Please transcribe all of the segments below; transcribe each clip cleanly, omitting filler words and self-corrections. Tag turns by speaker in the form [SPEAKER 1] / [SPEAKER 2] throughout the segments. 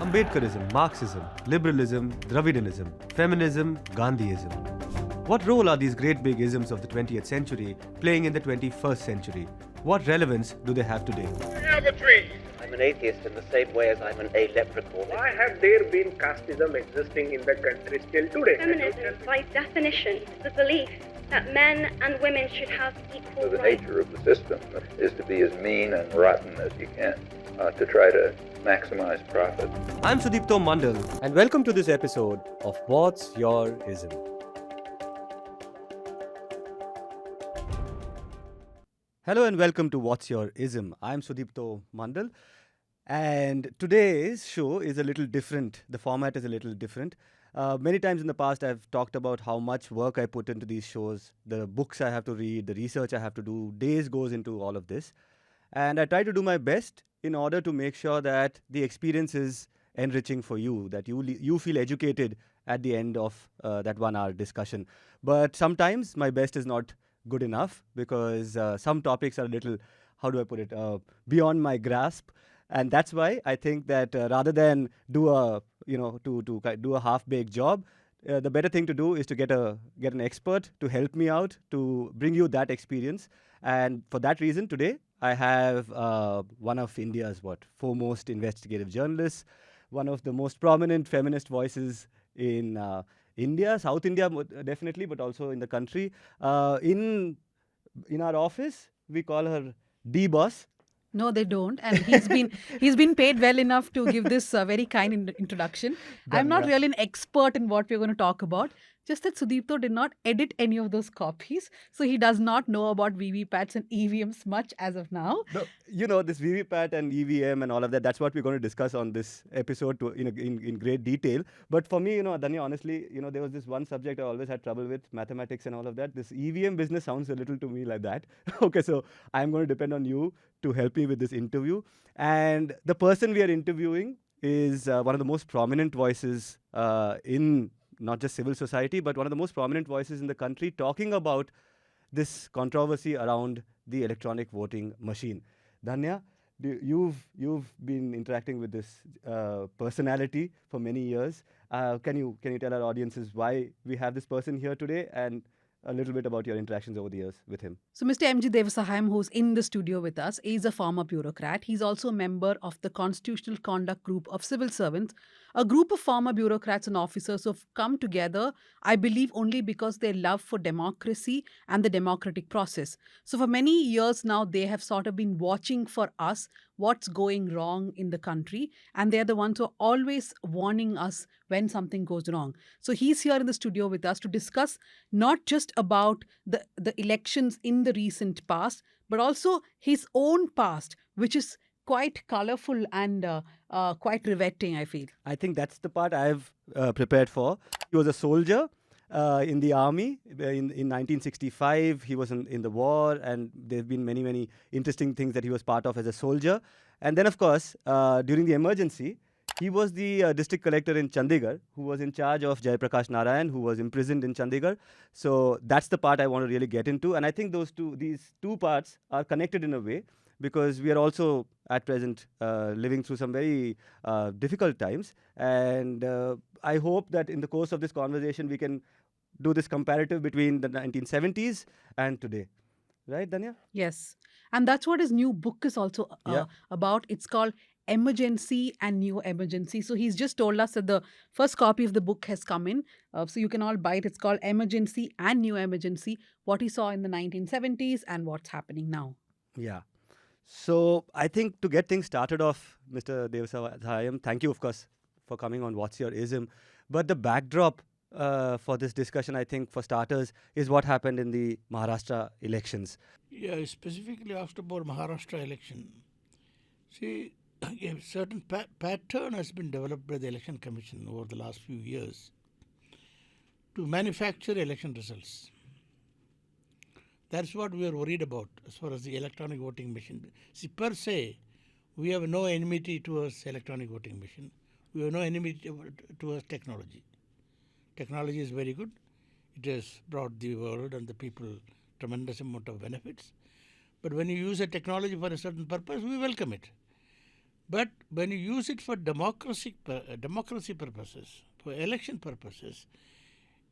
[SPEAKER 1] Ambedkarism, Marxism, liberalism, Dravidianism, feminism, Gandhiism. What role are these great big isms of the 20th century playing in the 21st century? What relevance do they have today?
[SPEAKER 2] Have a tree.
[SPEAKER 3] I'm an atheist in the same way as I'm an leprechaun.
[SPEAKER 2] Why have there been casteism existing in the country still today?
[SPEAKER 4] Feminism, by definition, is the belief that men and women should have equal
[SPEAKER 5] So the
[SPEAKER 4] rights.
[SPEAKER 5] nature of the system is to be as mean and rotten as you can, to try to maximize profit.
[SPEAKER 1] I'm Sudipto Mondal, and welcome to this episode of What's Your Ism? Hello and welcome to What's Your Ism? I'm Sudipto Mondal, and today's show is a little different. The format is a little different. Many times in the past, I've talked about how much work I put into these shows, the books I have to read, the research I have to do, days goes into all of this. And I try to do my best in order to make sure that the experience is enriching for you, that you feel educated at the end of that 1 hour discussion. But sometimes my best is not good enough because some topics are a little, how do I put it, beyond my grasp. And that's why I think that rather than do a, to do a half-baked job, the better thing to do is to get an expert to help me out, to bring you that experience. And for that reason, today, I have one of India's foremost investigative journalists, one of the most prominent feminist voices in India, South India definitely, but also in the country. In our office, we call her D-Boss.
[SPEAKER 6] No, they don't. And he's been paid well enough to give this very kind introduction. I'm not really an expert in what we're going to talk about. Just that Sudipto did not edit any of those copies. So he does not know about VVPATs and EVMs much as of now.
[SPEAKER 1] No, this VVPAT and EVM and all of that, that's what we're going to discuss on this episode in great detail. But for me, Dhanya, honestly, there was this one subject I always had trouble with, mathematics and all of that. This EVM business sounds a little to me like that. Okay, so I'm going to depend on you to help me with this interview. And the person we are interviewing is one of the most prominent voices in not just civil society, but one of the most prominent voices in the country talking about this controversy around the electronic voting machine. Dhanya, you've been interacting with this personality for many years. Can you tell our audiences why we have this person here today and a little bit about your interactions over the years with him?
[SPEAKER 6] So Mr. MG Devasahayam, who's in the studio with us, is a former bureaucrat. He's also a member of the Constitutional Conduct Group of Civil Servants, a group of former bureaucrats and officers who have come together, I believe, only because their love for democracy and the democratic process. So for many years now, they have sort of been watching for us what's going wrong in the country, and they're the ones who are always warning us when something goes wrong. So he's here in the studio with us to discuss not just about the elections in the recent past, but also his own past, which is quite colorful and quite riveting, I feel. I
[SPEAKER 1] think that's the part I've prepared for. He was a soldier in the army. In 1965, he was in the war, and there have been many, many interesting things that he was part of as a soldier. And then, of course, during the emergency, he was the district collector in Chandigarh, who was in charge of Jai Prakash Narayan, who was imprisoned in Chandigarh. So that's the part I want to really get into. And I think these two parts are connected in a way, because we are also at present living through some very difficult times. And I hope that in the course of this conversation, we can do this comparative between the 1970s and today. Right, Dhanya?
[SPEAKER 6] Yes. And that's what his new book is also about. It's called Emergency and New Emergency. So he's just told us that the first copy of the book has come in. So you can all buy it. It's called Emergency and New Emergency, what he saw in the 1970s and what's happening now.
[SPEAKER 1] Yeah. So I think to get things started off, Mr. Devasahayam, thank you, of course, for coming on What's Your Ism. But the backdrop for this discussion, I think, for starters, is what happened in the Maharashtra elections.
[SPEAKER 7] Yeah, I specifically asked about Maharashtra election. See, a certain pattern has been developed by the Election Commission over the last few years to manufacture election results. That's what we are worried about as far as the electronic voting machine. See, per se, we have no enmity towards electronic voting machine. We have no enmity towards technology. Technology is very good. It has brought the world and the people tremendous amount of benefits. But when you use a technology for a certain purpose, we welcome it. But when you use it for democracy purposes, for election purposes,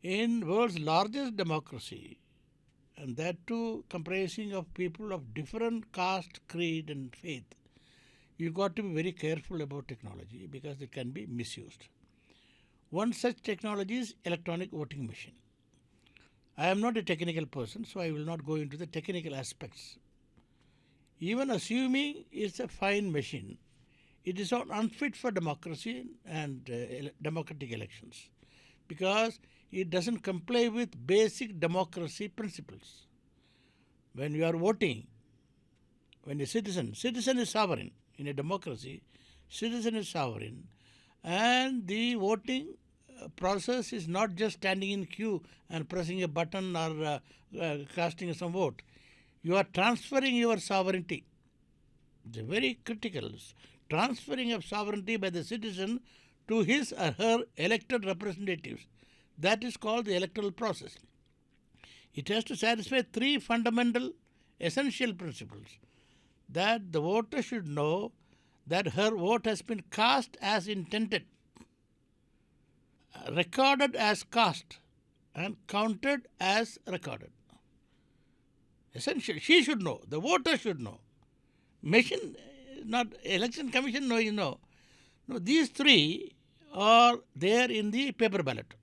[SPEAKER 7] in world's largest democracy, and that too comprising of people of different caste, creed and faith, you've got to be very careful about technology because it can be misused. One such technology is electronic voting machine. I am not a technical person, so I will not go into the technical aspects. Even assuming it's a fine machine, it is not unfit for democracy and democratic elections because it doesn't comply with basic democracy principles. When you are voting, when a citizen is sovereign in a democracy, citizen is sovereign, and the voting process is not just standing in queue and pressing a button or casting some vote. You are transferring your sovereignty. It's very critical. Transferring of sovereignty by the citizen to his or her elected representatives. That is called the electoral process. It has to satisfy three fundamental essential principles. That the voter should know that her vote has been cast as intended, recorded as cast, and counted as recorded. Essential. She should know. The voter should know. Machine, not election commission, no. No, these three are there in the paper ballot.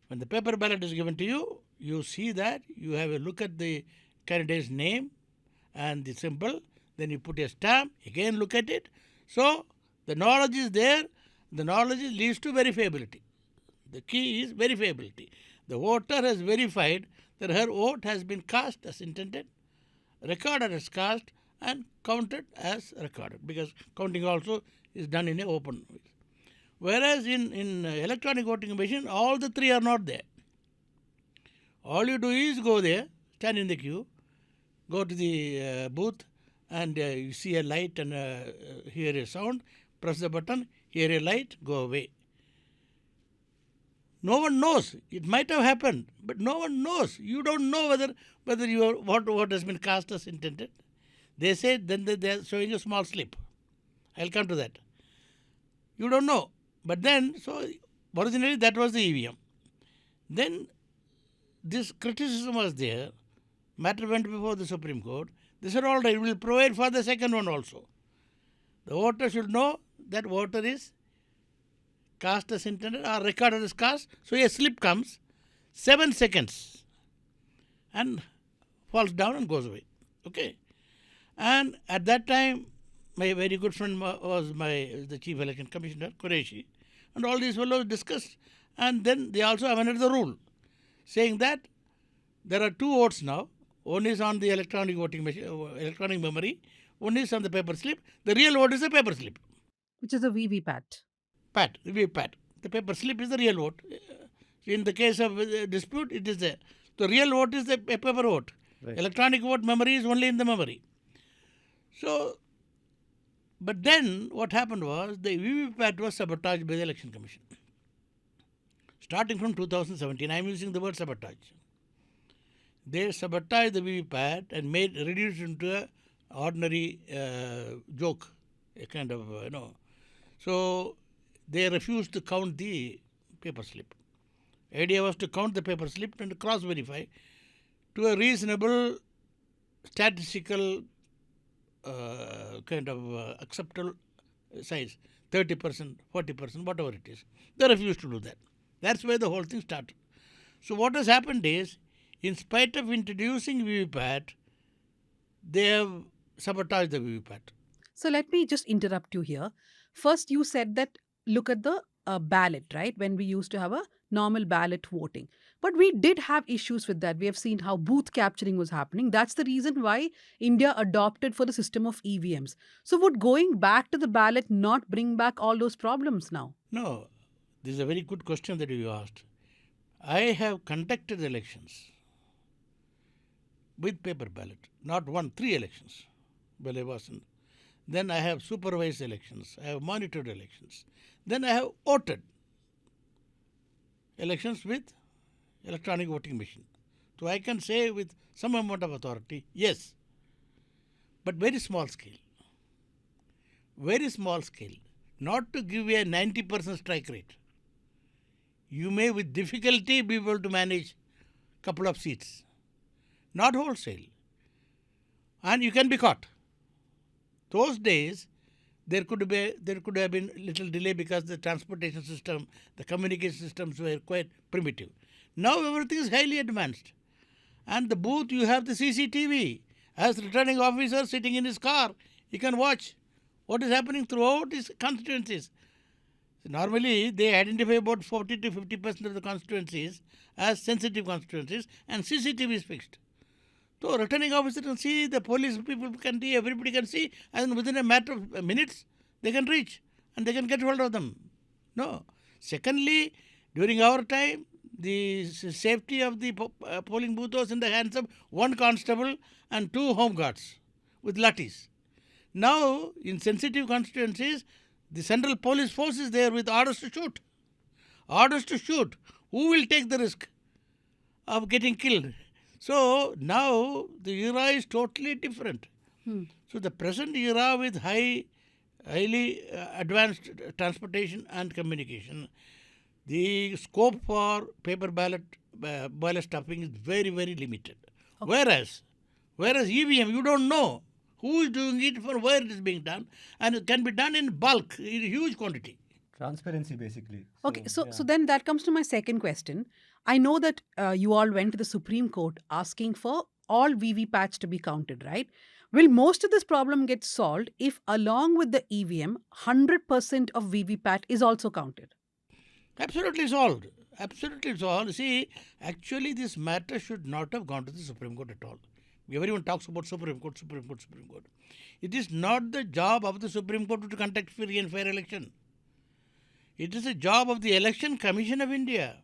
[SPEAKER 7] When the paper ballot is given to you, you see that, you have a look at the candidate's name and the symbol, then you put a stamp, again look at it. So, the knowledge is there, the knowledge leads to verifiability. The key is verifiability. The voter has verified that her vote has been cast as intended, recorded as cast, and counted as recorded, because counting also is done in an open way. Whereas in electronic voting machine, all the three are not there. All you do is go there, stand in the queue, go to the booth, and you see a light and hear a sound, press the button, hear a light, go away. No one knows. It might have happened, but no one knows. You don't know whether your vote has been cast as intended. They say then they are showing a small slip. I'll come to that. You don't know. But then, so originally that was the EVM. Then this criticism was there. Matter went before the Supreme Court. They said, all right, we will provide for the second one also. The voter should know that voter is cast as intended or recorded as cast. So a slip comes, 7 seconds, and falls down and goes away. Okay. And at that time, my very good friend was the Chief Election Commissioner, Qureshi, and all these fellows discussed. And then they also amended the rule, saying that there are two votes now. One is on the electronic voting machine, electronic memory. One is on the paper slip. The real vote is the paper slip.
[SPEAKER 6] Which is a VVPAT.
[SPEAKER 7] The VVPAT. The paper slip is the real vote. In the case of dispute, it is there. The real vote is a paper vote. Right. Electronic vote memory is only in the memory. So, but then what happened was the VVPAT was sabotaged by the Election Commission. Starting from 2017, I am using the word sabotage. They sabotaged the VVPAT and reduced it into an ordinary joke, a kind of, So, they refused to count the paper slip. Idea was to count the paper slip and cross-verify to a reasonable statistical kind of acceptable size, 30%, 40%, whatever it is. They refused to do that. That's where the whole thing started. So what has happened is, in spite of introducing VVPAT, they have sabotaged the VVPAT.
[SPEAKER 6] So let me just interrupt you here. First, you said that look at the ballot, right? When we used to have a normal ballot voting. But we did have issues with that. We have seen how booth capturing was happening. That's the reason why India adopted for the system of EVMs. So would going back to the ballot not bring back all those problems now?
[SPEAKER 7] No. This is a very good question that you asked. I have conducted elections with paper ballot. Not 1, 3 elections. Well, I wasn't. Then I have supervised elections. I have monitored elections. Then I have voted elections with electronic voting machine. So I can say with some amount of authority, yes, but very small scale. very small scale, not to give a 90% strike rate. You may with difficulty be able to manage a couple of seats, not wholesale. And you can be caught. Those days, there could have been little delay because the transportation system, the communication systems were quite primitive. Now everything is highly advanced. And the booth, you have the CCTV. As returning officer sitting in his car, he can watch what is happening throughout his constituencies. Normally, they identify about 40 to 50% of the constituencies as sensitive constituencies, and CCTV is fixed. So, returning officer can see, the police people can see, everybody can see, and within a matter of minutes, they can reach and they can get hold of them. No. Secondly, during our time, the safety of the polling booth was in the hands of one constable and two home guards with lathis. Now, in sensitive constituencies, the central police force is there with orders to shoot. Orders to shoot. Who will take the risk of getting killed? So, now the era is totally different. So, the present era with highly advanced transportation and communication, the scope for paper ballot stuffing is very, very limited. Okay. Whereas EVM, you don't know who is doing it, for where it is being done, and it can be done in bulk, in huge quantity.
[SPEAKER 1] Transparency, basically.
[SPEAKER 6] Okay, so then that comes to my second question. I know that you all went to the Supreme Court asking for all VVPATs to be counted, right? Will most of this problem get solved if, along with the EVM, 100% of VVPAT is also counted?
[SPEAKER 7] Absolutely solved. Absolutely solved. See, actually, this matter should not have gone to the Supreme Court at all. Everyone talks about Supreme Court. It is not the job of the Supreme Court to conduct free and fair election. It is the job of the Election Commission of India.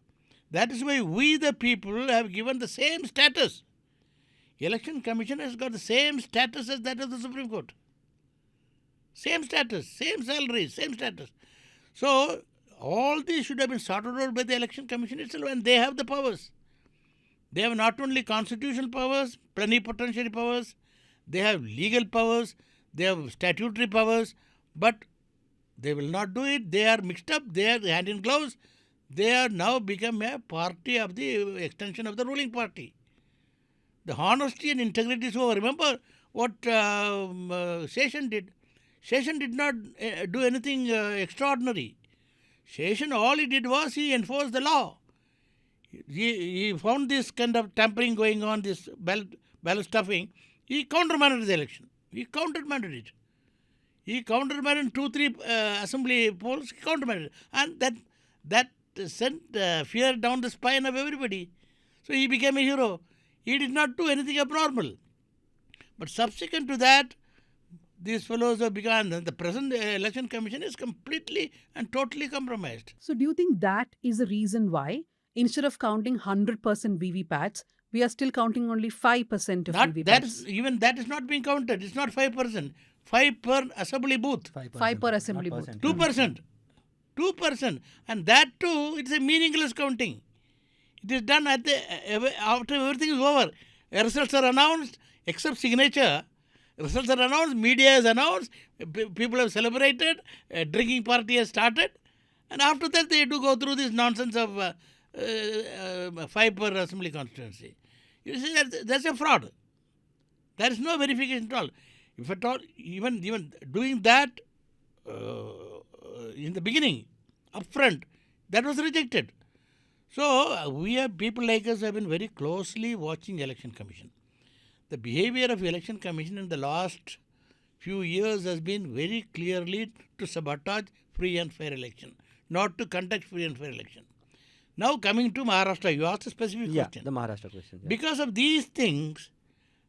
[SPEAKER 7] That is why we, the people, have given the same status. Election Commission has got the same status as that of the Supreme Court. Same status, same salary, same status. So, all these should have been sorted out by the Election Commission itself, and they have the powers. They have not only constitutional powers, plenipotentiary powers, they have legal powers, they have statutory powers, but they will not do it. They are mixed up, they are hand in gloves. They are now become a party of the extension of the ruling party. The honesty and integrity is over. Remember what Session did. Session did not do anything extraordinary. Session, all he did was he enforced the law. He found this kind of tampering going on, this ballot stuffing. He countermanded the election. He countermanded it. He countermanded 2-3 assembly polls. He countermanded it. And that sent fear down the spine of everybody. So he became a hero. He did not do anything abnormal. But subsequent to that, these fellows have begun. The present election commission is completely and totally compromised.
[SPEAKER 6] So do you think that is the reason why, instead of counting 100% VVPATs, we are still counting only 5% of VVPATs?
[SPEAKER 7] That is not being counted. It's not 5%. 5 per assembly booth.
[SPEAKER 6] 5 per assembly booth.
[SPEAKER 7] 2%. 2%. And that too, it's a meaningless counting. It is done after everything is over. Results are announced, except signature. Results are announced, media has announced, people have celebrated, a drinking party has started, and after that they do go through this nonsense of 5 per assembly constituency. You see, that's a fraud. There is no verification at all. If at all, even doing that in the beginning, upfront, that was rejected. So, we have people like us have been very closely watching Election Commission. The behavior of Election Commission in the last few years has been very clearly to sabotage free and fair election, not to conduct free and fair election. Now coming to Maharashtra, you asked a specific question.
[SPEAKER 1] The Maharashtra question. Yeah.
[SPEAKER 7] Because of these things,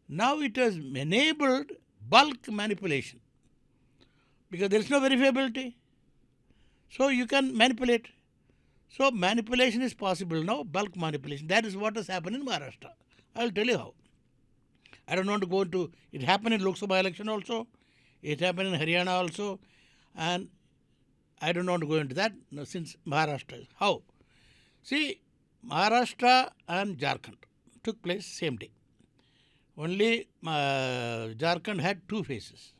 [SPEAKER 7] now it has enabled bulk manipulation. Because there is no verifiability. So you can manipulate. So manipulation is possible now, bulk manipulation. That is what has happened in Maharashtra. I will tell you how. I don't want to go into, it happened in Lok Sabha election also, it happened in Haryana also, and I don't want to go into that since Maharashtra. How? See, Maharashtra and Jharkhand took place same day. Only Jharkhand had 2 phases.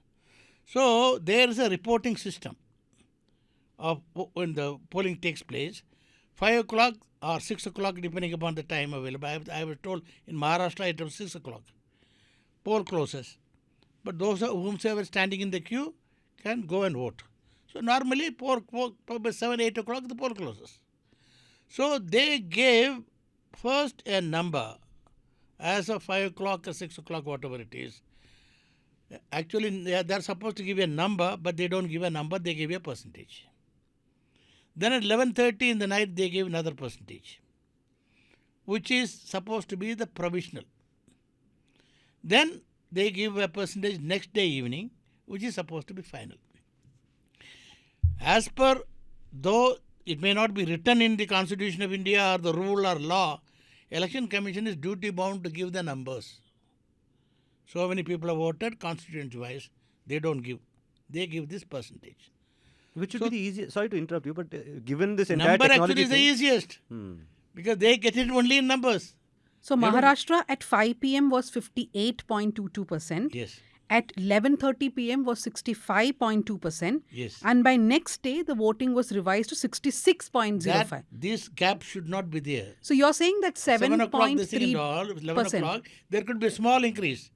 [SPEAKER 7] So there is a reporting system of when the polling takes place. 5 o'clock or 6 o'clock depending upon the time available. I was told in Maharashtra it was 6 o'clock. Poll closes. But those whomsoever standing in the queue can go and vote. So normally by 7, 8 o'clock the poll closes. So they gave first a number as of 5 o'clock or 6 o'clock, whatever it is. Actually, they're supposed to give a number, but they don't give a number, they give a percentage. Then at 11:30 in the night, they gave another percentage, which is supposed to be the provisional. Then they give a percentage next day evening, which is supposed to be final. As per, though it may not be written in the Constitution of India or the rule or law, Election Commission is duty bound to give the numbers. So many people have voted constituency-wise. They don't give. They give this percentage.
[SPEAKER 1] Which would be the easiest? Sorry to interrupt you, but given this entire
[SPEAKER 7] Number
[SPEAKER 1] technology
[SPEAKER 7] actually is the easiest because they get it only in numbers.
[SPEAKER 6] So Maharashtra at 5 p.m. was 58.22%.
[SPEAKER 7] Yes.
[SPEAKER 6] At 11:30 p.m. was 65.2%.
[SPEAKER 7] Yes.
[SPEAKER 6] And by next day, the voting was revised to 66.05.
[SPEAKER 7] This gap should not be there.
[SPEAKER 6] So you're saying that
[SPEAKER 7] 7 o'clock, this thing and
[SPEAKER 6] 7.3%.
[SPEAKER 7] all, 11 o'clock, there could be a small increase.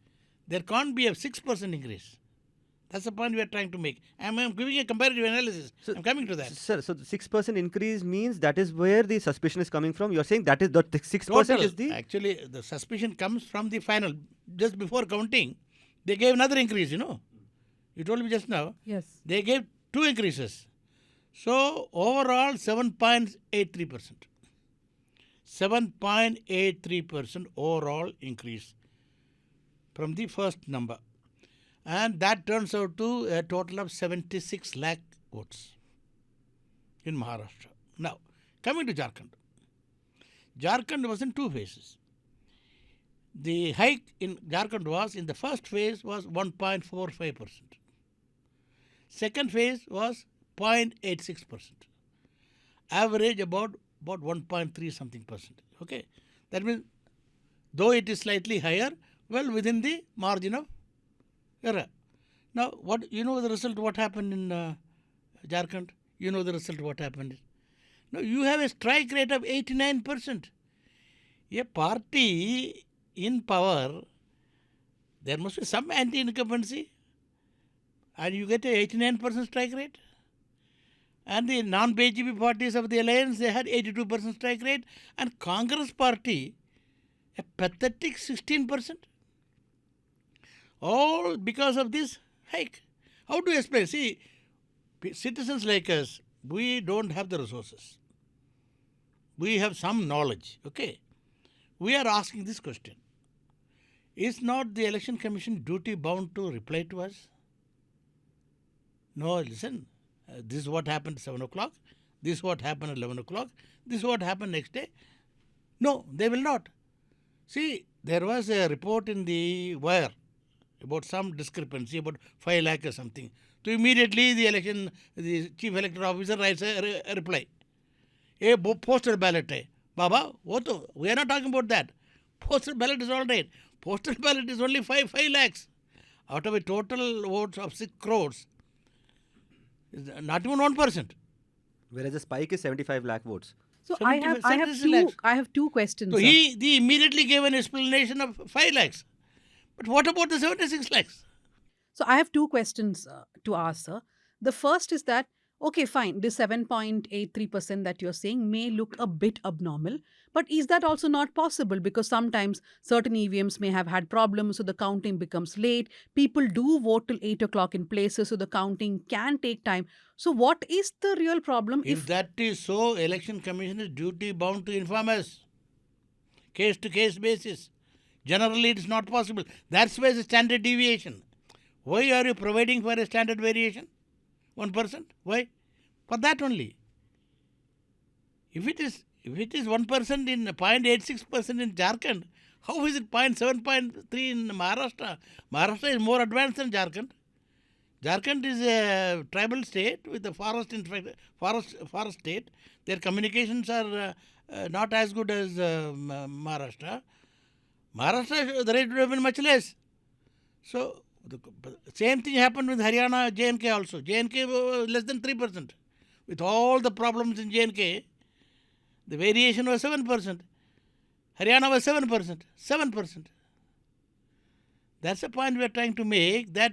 [SPEAKER 7] There can't be a 6% increase. That's the point we are trying to make. I'm giving a comparative analysis. I'm coming to that.
[SPEAKER 1] Sir, so the 6% increase means that is where the suspicion is coming from. You're saying that is the 6%
[SPEAKER 7] Total.
[SPEAKER 1] is the...
[SPEAKER 7] Actually, the suspicion comes from the final. Just before counting, they gave another increase, you know. You told me just now.
[SPEAKER 6] Yes.
[SPEAKER 7] They gave 2 increases. So, overall 7.83%. 7.83% overall increase from the first number. And that turns out to a total of 76 lakh votes in Maharashtra. Now, coming to Jharkhand. Jharkhand was in 2 phases. The hike in Jharkhand was, in the first phase, was 1.45%. Second phase was 0.86%. Average about 1.3 something percent. Okay. That means, though it is slightly higher, well within the margin of error. Now, what you know the result what happened in Jharkhand? You know the result what happened. Now, you have a strike rate of 89%. A party in power, there must be some anti-incumbency, and you get a 89% strike rate. And the non-BJP parties of the alliance, they had 82% strike rate, and Congress party, a pathetic 16%. All because of this hike. How do you explain? See, citizens like us, we don't have the resources. We have some knowledge, okay? We are asking this question. Is not the Election Commission duty bound to reply to us? No, listen, this is what happened at 7 o'clock, this is what happened at 11 o'clock, this is what happened next day. No, they will not. See, there was a report in the Wire about some discrepancy, about 5 lakh or something. So immediately the chief electoral officer writes a reply. A postal ballot hai. Baba, we are not talking about that. Postal ballot is all right. Postal ballot is only 5 lakhs. Out of a total votes of 6 crores, not even 1%.
[SPEAKER 1] Whereas the spike is 75 lakh votes.
[SPEAKER 6] So I have two questions.
[SPEAKER 7] So he immediately gave an explanation of 5 lakhs. But what about the 76 lakhs?
[SPEAKER 6] So I have 2 questions to ask, sir. The first is that, okay, fine, this 7.83% that you're saying may look a bit abnormal, but is that also not possible? Because sometimes certain EVMs may have had problems, so the counting becomes late. People do vote till 8 o'clock in places, so the counting can take time. So what is the real problem?
[SPEAKER 7] If that is so, Election Commission is duty bound to inform us. Case to case basis. Generally, it is not possible. That's why the standard deviation. Why are you providing for a standard variation? 1%? Why? For that only. If it is 1% in 0.86% in Jharkhand, how is it 0.7.3 in Maharashtra? Maharashtra is more advanced than Jharkhand. Jharkhand is a tribal state with a forest state. Their communications are not as good as Maharashtra. Maharashtra, the rate would have been much less. So, Same thing happened with Haryana, J&K also. J&K was less than 3%. With all the problems in J&K, the variation was 7%. Haryana was 7%. 7%. That's the point we are trying to make, that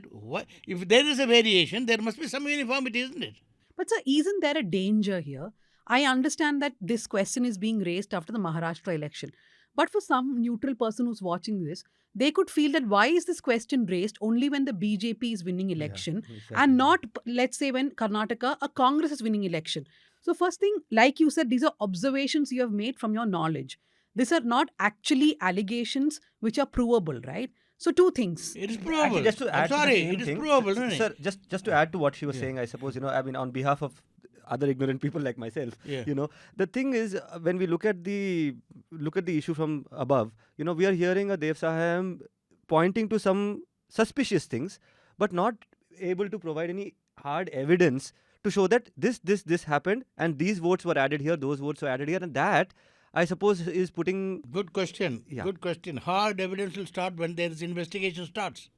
[SPEAKER 7] if there is a variation, there must be some uniformity, isn't it?
[SPEAKER 6] But sir, isn't there a danger here? I understand that this question is being raised after the Maharashtra election. But for some neutral person who's watching this, they could feel that why is this question raised only when the BJP is winning election
[SPEAKER 1] exactly.
[SPEAKER 6] and not, let's say, when Karnataka, a Congress is winning election. So first thing, like you said, these are observations you have made from your knowledge. These are not actually allegations which are provable, right? So two things.
[SPEAKER 7] It is provable.
[SPEAKER 1] Actually, just to
[SPEAKER 7] I'm
[SPEAKER 1] add to the
[SPEAKER 7] sorry,
[SPEAKER 1] same
[SPEAKER 7] it is
[SPEAKER 1] thing,
[SPEAKER 7] provable, isn't it?
[SPEAKER 1] Sir, just to add to what she was saying, I suppose, I mean, on behalf of other ignorant people like myself,
[SPEAKER 7] Yeah.
[SPEAKER 1] the thing is, when we look at the issue from above, we are hearing a Devasahayam pointing to some suspicious things, but not able to provide any hard evidence to show that this happened and these votes were added here, those votes were added here, and that, I suppose, is putting...
[SPEAKER 7] Good question.
[SPEAKER 1] Yeah.
[SPEAKER 7] Good question. Hard evidence will start when there is investigation starts.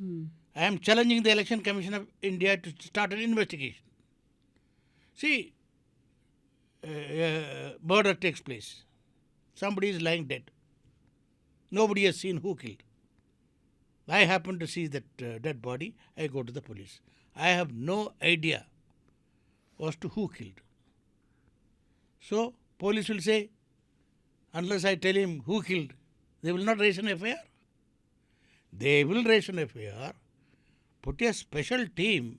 [SPEAKER 7] I am challenging the Election Commission of India to start an investigation. See, murder takes place. Somebody is lying dead. Nobody has seen who killed. I happen to see that dead body. I go to the police. I have no idea as to who killed. So, police will say, unless I tell him who killed, they will not raise an FIR. They will raise an FIR, put a special team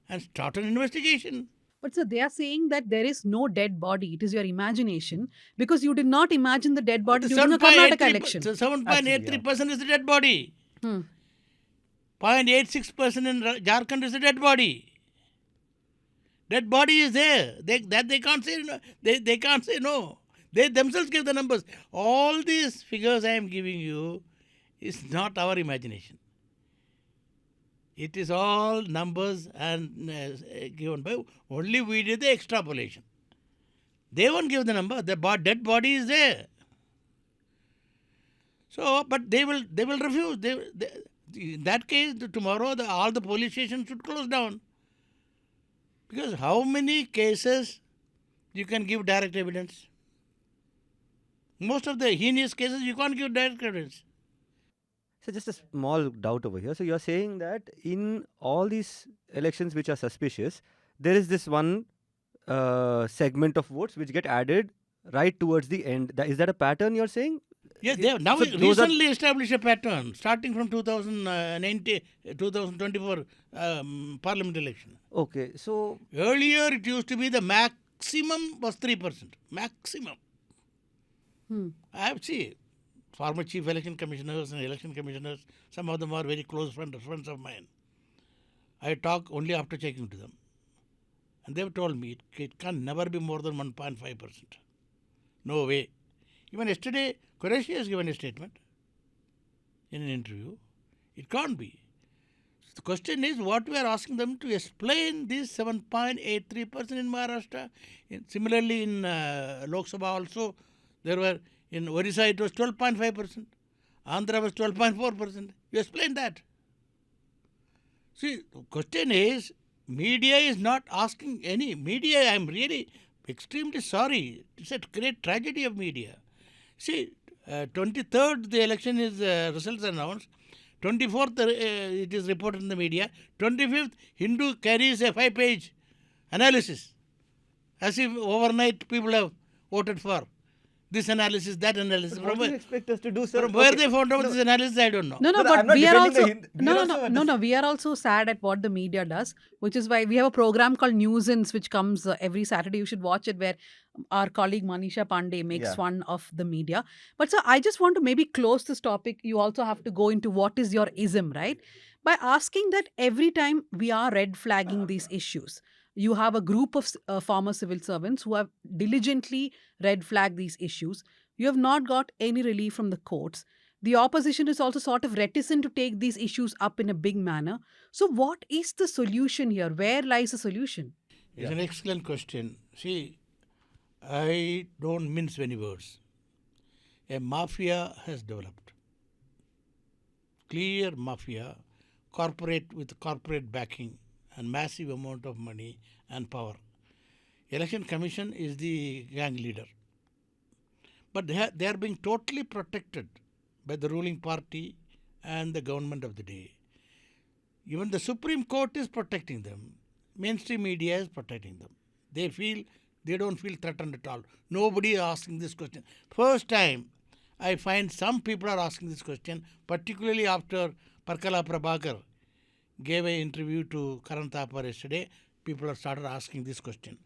[SPEAKER 7] and start an investigation.
[SPEAKER 6] But sir, they are saying that there is no dead body. It is your imagination because you did not imagine the dead body during the Karnataka election.
[SPEAKER 7] 7.83% is the dead body. 0.86% in Jharkhand is the dead body. Dead body is there. They can't say no. They can't say no. They themselves give the numbers. All these figures I am giving you is not our imagination. It is all numbers and given by, only we did the extrapolation. They won't give the number. The dead body is there. So, but they will refuse. In that case, tomorrow all the police stations should close down. Because how many cases you can give direct evidence? Most of the heinous cases you can't give direct evidence.
[SPEAKER 1] So just a small doubt over here. So you're saying that in all these elections which are suspicious, there is this one segment of votes which get added right towards the end. Is that a pattern you're saying?
[SPEAKER 7] Yes, they have now
[SPEAKER 1] So those are-
[SPEAKER 7] recently established a pattern starting from 2024 parliament election.
[SPEAKER 1] Okay, so
[SPEAKER 7] Earlier it used to be the maximum was 3%. Maximum. I have seen former chief election commissioners and election commissioners, some of them are very close friends of mine. I talk only after checking to them. And they have told me it can never be more than 1.5%. No way. Even yesterday, Qureshi has given a statement in an interview. It can't be. The question is what we are asking them to explain this 7.83% in Maharashtra. Similarly, in Lok Sabha also, there were, in Orissa it was 12.5%. Andhra was 12.4%. You explain that. See, the question is, media is not asking any. Media, I am really extremely sorry. It's a great tragedy of media. See, 23rd, the election is results announced. 24th, it is reported in the media. 25th, Hindu carries a 5-page analysis. As if overnight people have voted for this analysis, that analysis.
[SPEAKER 1] what do you expect us to do, sir?
[SPEAKER 7] From where
[SPEAKER 1] Okay.
[SPEAKER 7] they found out this analysis, I don't know.
[SPEAKER 6] No,
[SPEAKER 1] No,
[SPEAKER 6] but
[SPEAKER 1] I'm not
[SPEAKER 6] we are
[SPEAKER 1] defending the
[SPEAKER 6] also
[SPEAKER 1] Hindu- we are also
[SPEAKER 6] we are also sad at what the media does, which is why we have a program called Newsins, which comes every Saturday. You should watch it, where our colleague Manisha Pandey makes
[SPEAKER 1] Yeah.
[SPEAKER 6] fun of the media. But sir, I just want to maybe close this topic. You also have to go into what is your ism, right? By asking that every time we are red flagging these issues, you have a group of former civil servants who have diligently red flagged these issues. You have not got any relief from the courts. The opposition is also sort of reticent to take these issues up in a big manner. So, what is the solution here? Where lies the solution?
[SPEAKER 7] It's an excellent question. See, I don't mince many words. A mafia has developed. Clear mafia corporate backing and massive amount of money and power. Election Commission is the gang leader. But they are being totally protected by the ruling party and the government of the day. Even the Supreme Court is protecting them. Mainstream media is protecting them. They don't feel threatened at all. Nobody is asking this question. First time I find some people are asking this question, particularly after Parkala Prabhakar gave an interview to Karnataka yesterday. People have started asking this question.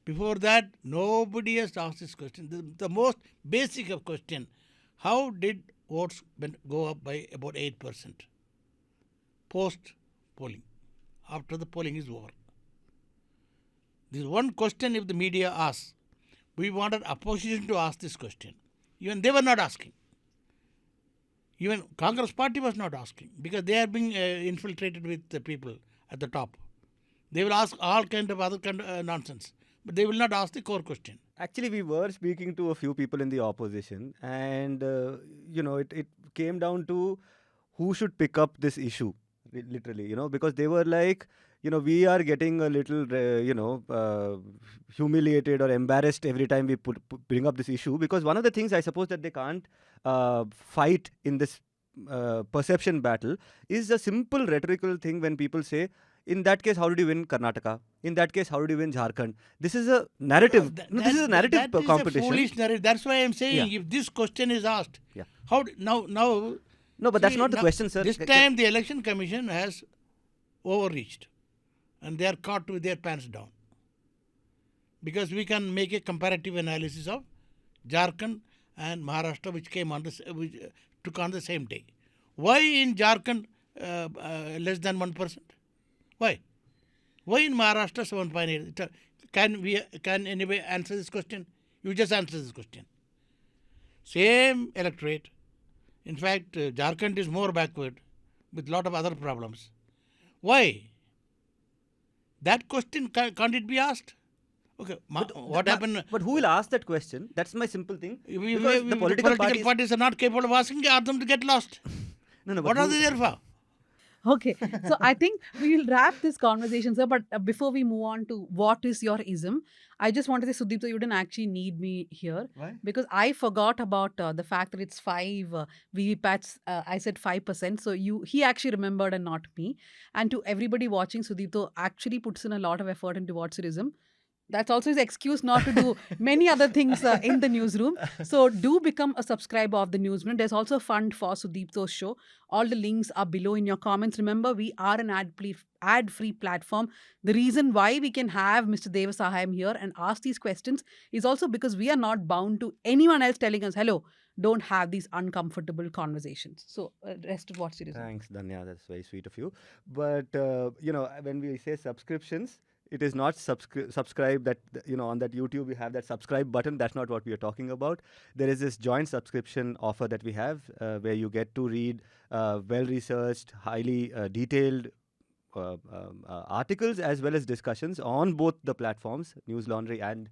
[SPEAKER 7] Before that, nobody has asked this question. The most basic of question, how did votes go up by about 8% post-polling, after the polling is over? This is one question if the media asks. We wanted opposition to ask this question. Even they were not asking. Even Congress party was not asking because they are being infiltrated with the people at the top. They will ask all kind of other nonsense, but they will not ask the core question.
[SPEAKER 1] Actually, we were speaking to a few people in the opposition, and it came down to who should pick up this issue, literally, because they were like, we are getting a little, humiliated or embarrassed every time we bring up this issue, because one of the things I suppose that they can't fight in this perception battle is a simple rhetorical thing when people say, in that case, how did you win Karnataka? In that case, how did you win Jharkhand? This is a narrative. This is a narrative competition.
[SPEAKER 7] That is a foolish narrative. That's why I'm saying if this question is asked, now.
[SPEAKER 1] No, but that's not the question, sir.
[SPEAKER 7] This time the Election Commission has overreached and they are caught with their pants down. Because we can make a comparative analysis of Jharkhand and Maharashtra, which took on the same day. Why in Jharkhand less than 1%? Why? Why in Maharashtra 7.8? Can anybody answer this question? You just answer this question. Same electorate. In fact, Jharkhand is more backward with lot of other problems. Why? That question can't it be asked? Okay, what happened?
[SPEAKER 1] But who will ask that question? That's my simple thing.
[SPEAKER 7] Because the political parties are not capable of asking, ask them to get lost.
[SPEAKER 1] No,
[SPEAKER 7] what are they there for?
[SPEAKER 6] Okay, so I think we will wrap this conversation, sir. But before we move on to what is your ism, I just want to say, Sudipto, you didn't actually need me here.
[SPEAKER 1] Why?
[SPEAKER 6] Because I forgot about the fact that it's 5 VVPATs. I said 5%. So he actually remembered and not me. And to everybody watching, Sudipto actually puts in a lot of effort into what's your ism. That's also his excuse not to do many other things in the newsroom. So do become a subscriber of the newsroom. There's also a fund for Sudipto's show. All the links are below in your comments. Remember, we are an ad-free platform. The reason why we can have Mr. Devasahayam here and ask these questions is also because we are not bound to anyone else telling us, hello, don't have these uncomfortable conversations. So rest of what's your ism.
[SPEAKER 1] Thanks, Dhanya. That's very sweet of you. But, when we say subscriptions, it is not subscribe that, on that YouTube we have that subscribe button. That's not what we are talking about. There is this joint subscription offer that we have where you get to read well-researched, highly detailed articles as well as discussions on both the platforms, News Laundry and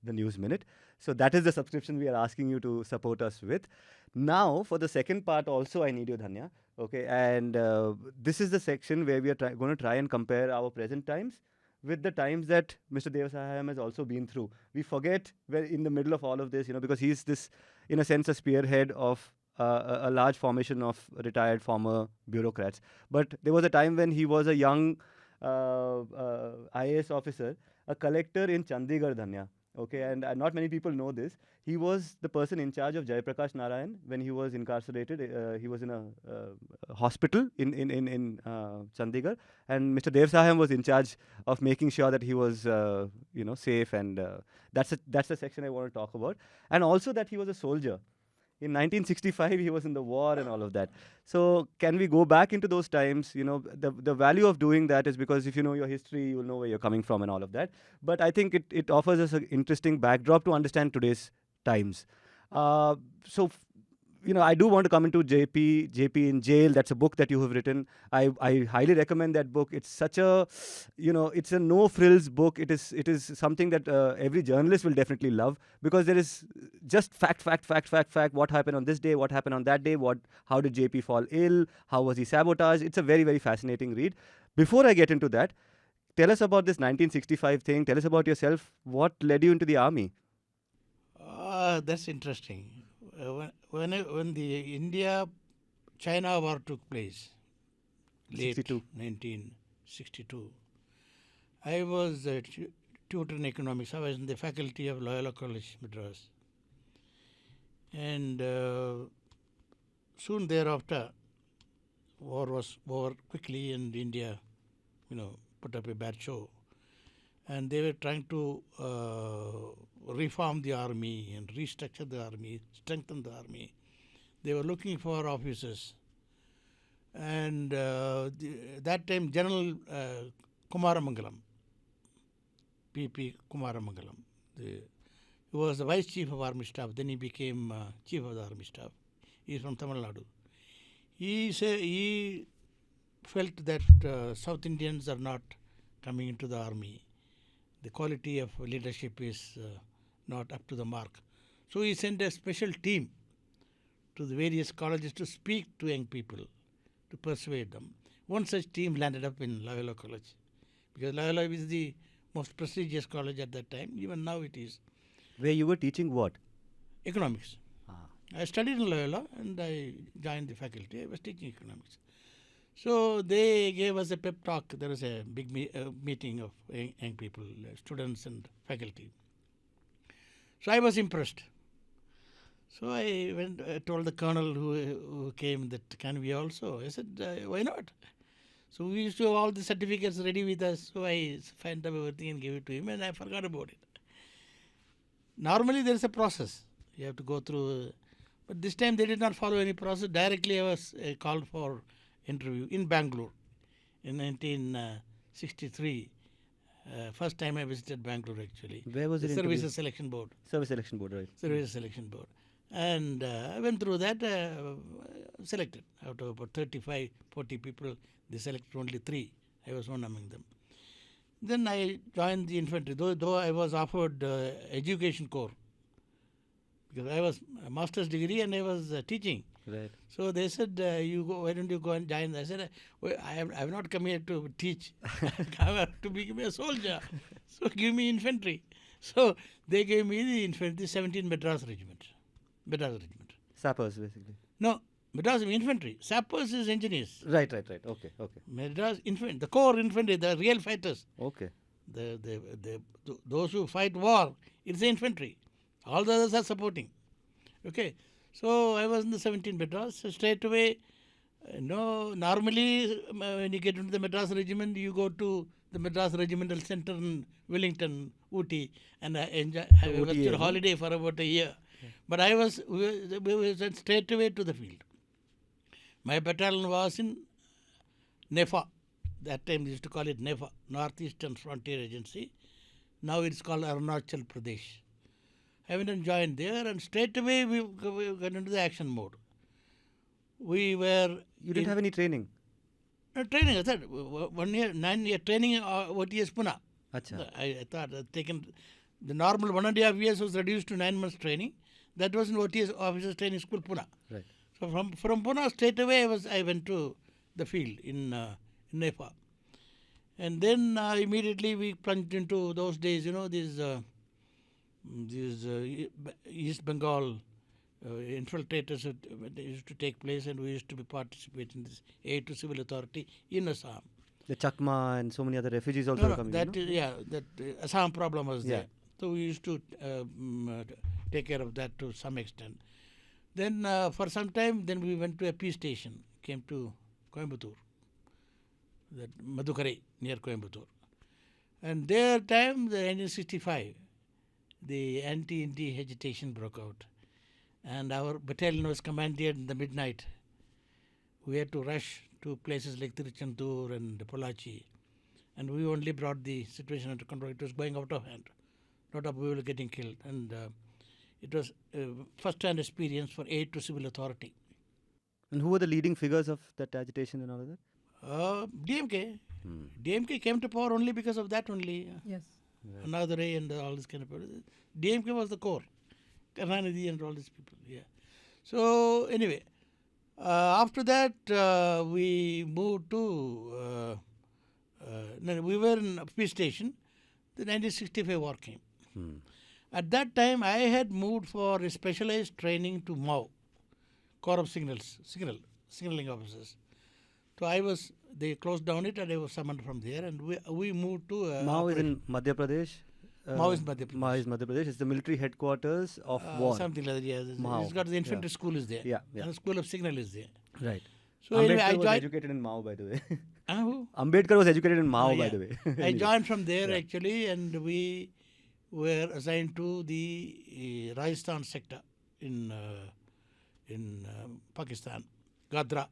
[SPEAKER 1] the News Minute. So that is the subscription we are asking you to support us with. Now, for the second part also, I need you, Dhanya. Okay, and this is the section where we are going to try and compare our present times with the times that Mr. Devasahayam has also been through. We forget we're in the middle of all of this, because he's this, in a sense, a spearhead of a large formation of retired former bureaucrats. But there was a time when he was a young IAS officer, a collector in Chandigarh, Dhanya. Okay, and not many people know this. He was the person in charge of Jayaprakash Narayan when he was incarcerated. He was in a hospital in Chandigarh, and Mr. Devasahayam was in charge of making sure that he was, safe. And that's the section I want to talk about. And also that he was a soldier. In 1965, he was in the war and all of that. So can we go back into those times? The value of doing that is because if you know your history, you'll know where you're coming from and all of that. But I think it offers us an interesting backdrop to understand today's times. So I do want to come into JP in jail. That's a book that you have written. I highly recommend that book. It's such a, it's a no frills book. It is something that every journalist will definitely love, because there is just fact. What happened on this day? What happened on that day? How did JP fall ill? How was he sabotaged? It's a very, very fascinating read. Before I get into that, tell us about this 1965 thing. Tell us about yourself. What led you into the army?
[SPEAKER 7] That's interesting. When the India-China war took place, late
[SPEAKER 1] 62.
[SPEAKER 7] 1962, I was a tutor in economics. I was in the faculty of Loyola College, Madras. And soon thereafter, war was over quickly, and India, put up a bad show. And they were trying to reform the army and restructure the army, strengthen the army. They were looking for officers. And that time, General Kumaramangalam, P.P. Kumaramangalam, he was the Vice Chief of Army Staff. Then he became Chief of the Army Staff. He is from Tamil Nadu. He felt that South Indians are not coming into the army. The quality of leadership is not up to the mark. So he sent a special team to the various colleges to speak to young people, to persuade them. One such team landed up in Loyola College, because Loyola is the most prestigious college at that time. Even now it is.
[SPEAKER 1] Where you were teaching what?
[SPEAKER 7] Economics. I studied in Loyola and I joined the faculty. I was teaching economics. So they gave us a pep talk. There was a big meeting of young people, students and faculty. So I was impressed. So I went, told the colonel who came that, can we also? I said, why not? So we used to have all the certificates ready with us. So I found up everything and gave it to him, and I forgot about it. Normally there is a process. You have to go through. But this time they did not follow any process. Directly I was called for interview in Bangalore in 1963. First time I visited Bangalore actually.
[SPEAKER 1] Where was it?
[SPEAKER 7] Services Selection Board.
[SPEAKER 1] Service Selection Board, right.
[SPEAKER 7] Services Selection Board. And I went through that, selected. Out of about 35, 40 people, they selected only 3. I was one among them. Then I joined the infantry, though I was offered education corps, because I was a master's degree and I was teaching.
[SPEAKER 1] Right.
[SPEAKER 7] So they said, "You go. Why don't you go and join?" I said, I have not come here to teach. I have to become a soldier. So give me infantry. So they gave me the infantry, 17 Madras Regiment. Madras Regiment.
[SPEAKER 1] Sappers, basically.
[SPEAKER 7] No, Madras infantry. Sappers is engineers.
[SPEAKER 1] Right. Okay.
[SPEAKER 7] Madras infantry, the core infantry, the real fighters.
[SPEAKER 1] Okay.
[SPEAKER 7] Those who fight war, it's the infantry. All the others are supporting. Okay. So I was in the 17 Madras. So straight away, normally when you get into the Madras Regiment, you go to the Madras Regimental Center in Wellington, Ooty, and have a virtual holiday for about a year. Yeah. But we were sent straight away to the field. My battalion was in NEFA. That time they used to call it NEFA, Northeastern Frontier Agency. Now it's called Arunachal Pradesh. I went and joined there, and straight away we got into the action mode. We were...
[SPEAKER 1] You didn't have any training?
[SPEAKER 7] No, training, I thought. 1 year, 9-year training, OTS Pune.
[SPEAKER 1] Achha.
[SPEAKER 7] I thought I'd taken... The normal 1.5 years was reduced to 9 months training. That was in OTS Officers Training School, Pune.
[SPEAKER 1] Right.
[SPEAKER 7] So from Pune, straight away I went to the field in Nepal. And then immediately we plunged into those days, these East Bengal infiltrators used to take place, and we used to participate in this aid to civil authority in Assam.
[SPEAKER 1] The Chakma and so many other refugees also were coming.
[SPEAKER 7] That Assam problem was there. So we used to take care of that to some extent. Then for some time, then we went to a peace station, came to Coimbatore, that Madukare near Coimbatore. And their time, the 1965, the anti-India agitation broke out. And our battalion was commanded in the midnight. We had to rush to places like Tiruchendur and Pollachi. And we only brought the situation under control. It was going out of hand. We were getting killed. And it was first-hand experience for aid to civil authority.
[SPEAKER 1] And who were the leading figures of that agitation and all of that?
[SPEAKER 7] DMK. DMK came to power only because of that only.
[SPEAKER 6] Yes.
[SPEAKER 7] Another and all this kind of DMK was the core. Karnataka and all these people. Yeah. So anyway, after that we moved to. No, we were in a peace station. The 1965 war came. At that time, I had moved for a specialized training to MAO, Corps of Signaling Officers. So they closed down it and I was summoned from there and we moved to...
[SPEAKER 1] Mao is in Madhya Pradesh.
[SPEAKER 7] Mao is Madhya Pradesh.
[SPEAKER 1] Mao is Madhya Pradesh. It's the military headquarters of war.
[SPEAKER 7] Something like that, yeah.
[SPEAKER 1] Mao.
[SPEAKER 7] It's got the infantry school is there.
[SPEAKER 1] Yeah.
[SPEAKER 7] And the school of signal is there.
[SPEAKER 1] Right.
[SPEAKER 7] So anyway,
[SPEAKER 1] Ambedkar
[SPEAKER 7] I
[SPEAKER 1] was
[SPEAKER 7] joined...
[SPEAKER 1] educated in Mao, by the way.
[SPEAKER 7] Who?
[SPEAKER 1] Ambedkar was educated in Mao, by
[SPEAKER 7] Yeah.
[SPEAKER 1] the way.
[SPEAKER 7] I joined from there actually and we were assigned to the Rajasthan sector in Pakistan, Gadra,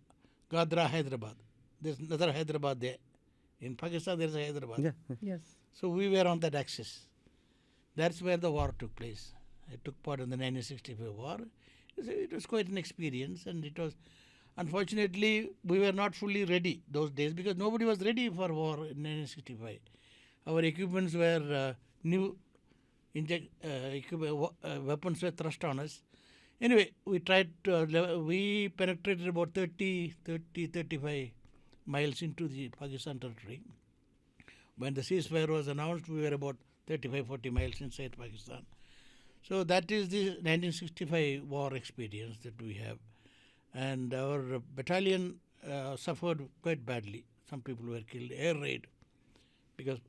[SPEAKER 7] Hyderabad. There's another Hyderabad there. In Pakistan, there's a Hyderabad.
[SPEAKER 1] Yeah.
[SPEAKER 6] Yes.
[SPEAKER 7] So we were on that axis. That's where the war took place. I took part in the 1965 war. It was quite an experience and it was, unfortunately, we were not fully ready those days because nobody was ready for war in 1965. Our equipments were new, weapons were thrust on us. Anyway, we tried to, we penetrated about 35 miles into the Pakistan territory. When the ceasefire was announced, we were about 35-40 miles inside Pakistan. So that is the 1965 war experience that we have. And our battalion suffered quite badly. Some people were killed, air raid, because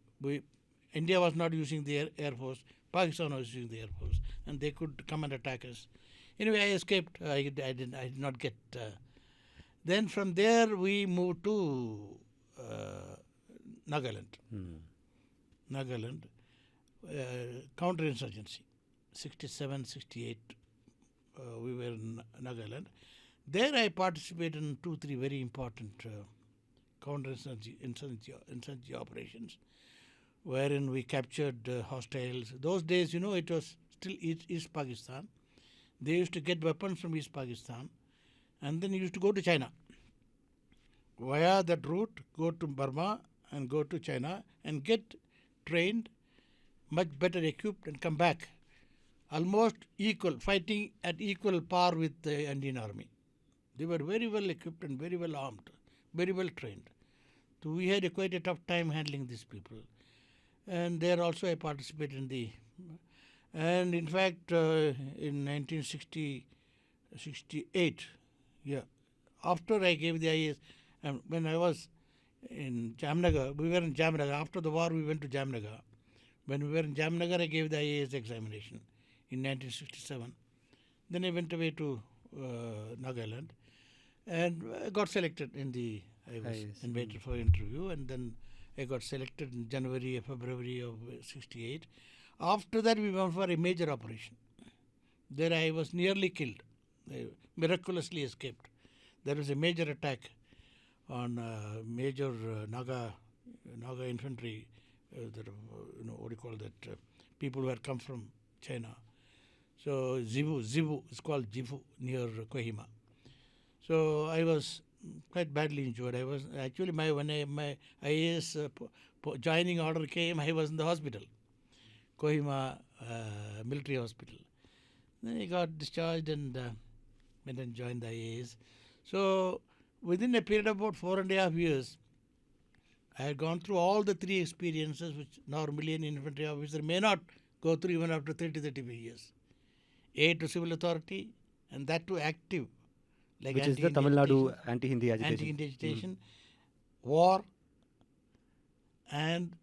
[SPEAKER 7] India was not using the air force, Pakistan was using the air force, and they could come and attack us. Anyway, I escaped. I did not get. Then from there we moved to Nagaland. Nagaland, counterinsurgency, 67, 68. We were in Nagaland. There I participated in 2-3 very important counterinsurgency operations, wherein we captured hostiles. Those days, it was still East Pakistan. They used to get weapons from East Pakistan and then used to go to China. Via that route, go to Burma and go to China and get trained, much better equipped and come back. Almost equal, fighting at equal par with the Indian army. They were very well equipped and very well armed, very well trained. So we had quite a tough time handling these people. And there also I participated in the... And in fact, in 1968, after I gave the IAS, when I was in Jamnagar, we were in Jamnagar. After the war, we went to Jamnagar. When we were in Jamnagar, I gave the IAS examination in 1967. Then I went away to Nagaland and I got selected I was invited for interview and then I got selected in January, February of 68. After that, we went for a major operation. There I was nearly killed. I miraculously escaped. There was a major attack on major Naga infantry, what do you call that, people who had come from China. So Zivu, it's called Jivu near Kohima. So I was quite badly injured. I was actually when my IAS joining order came, I was in the hospital, Kohima military hospital. Then I got discharged and went and joined the IAS. So within a period of about 4.5 years, I had gone through all the 3 experiences which normally an infantry officer may not go through even after 30-35 years. Aid to civil authority and that too active. Like
[SPEAKER 1] which is the Tamil Nadu anti-Hindi agitation.
[SPEAKER 7] Anti-Hindi agitation, war and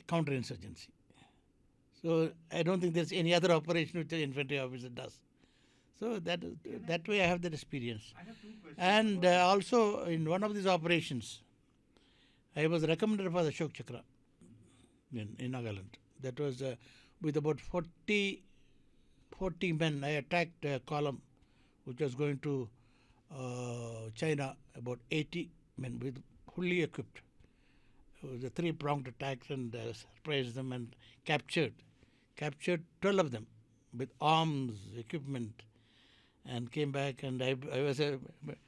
[SPEAKER 7] counter-insurgency. So I don't think there's any other operation which an infantry officer does. So that way I have that experience. I have 2 questions. And also in one of these operations, I was recommended for the Ashok Chakra in Nagaland. That was with about 40 men. I attacked a column which was going to China, about 80 men with fully equipped. It was a 3-pronged attack and surprised them and captured 12 of them with arms, equipment, and came back. And I was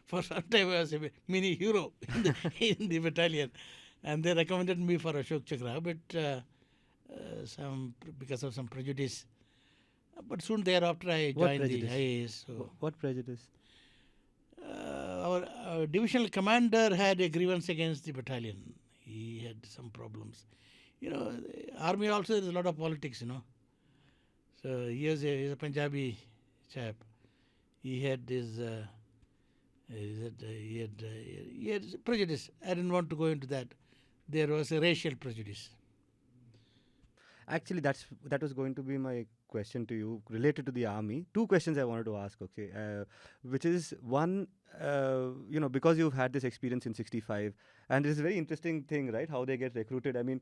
[SPEAKER 7] for some time I was a mini hero in the battalion, and they recommended me for Ashok Chakra, but because of some prejudice. But soon thereafter I joined the IAS. So
[SPEAKER 1] What prejudice?
[SPEAKER 7] our divisional commander had a grievance against the battalion. He had some problems. Army also there is a lot of politics, So he is a Punjabi chap. He had he had prejudice. I didn't want to go into that. There was a racial prejudice.
[SPEAKER 1] Actually, that was going to be my question to you related to the army. Two questions I wanted to ask, okay, which is one, because you've had this experience in 65, and it's a very interesting thing, right, how they get recruited. I mean,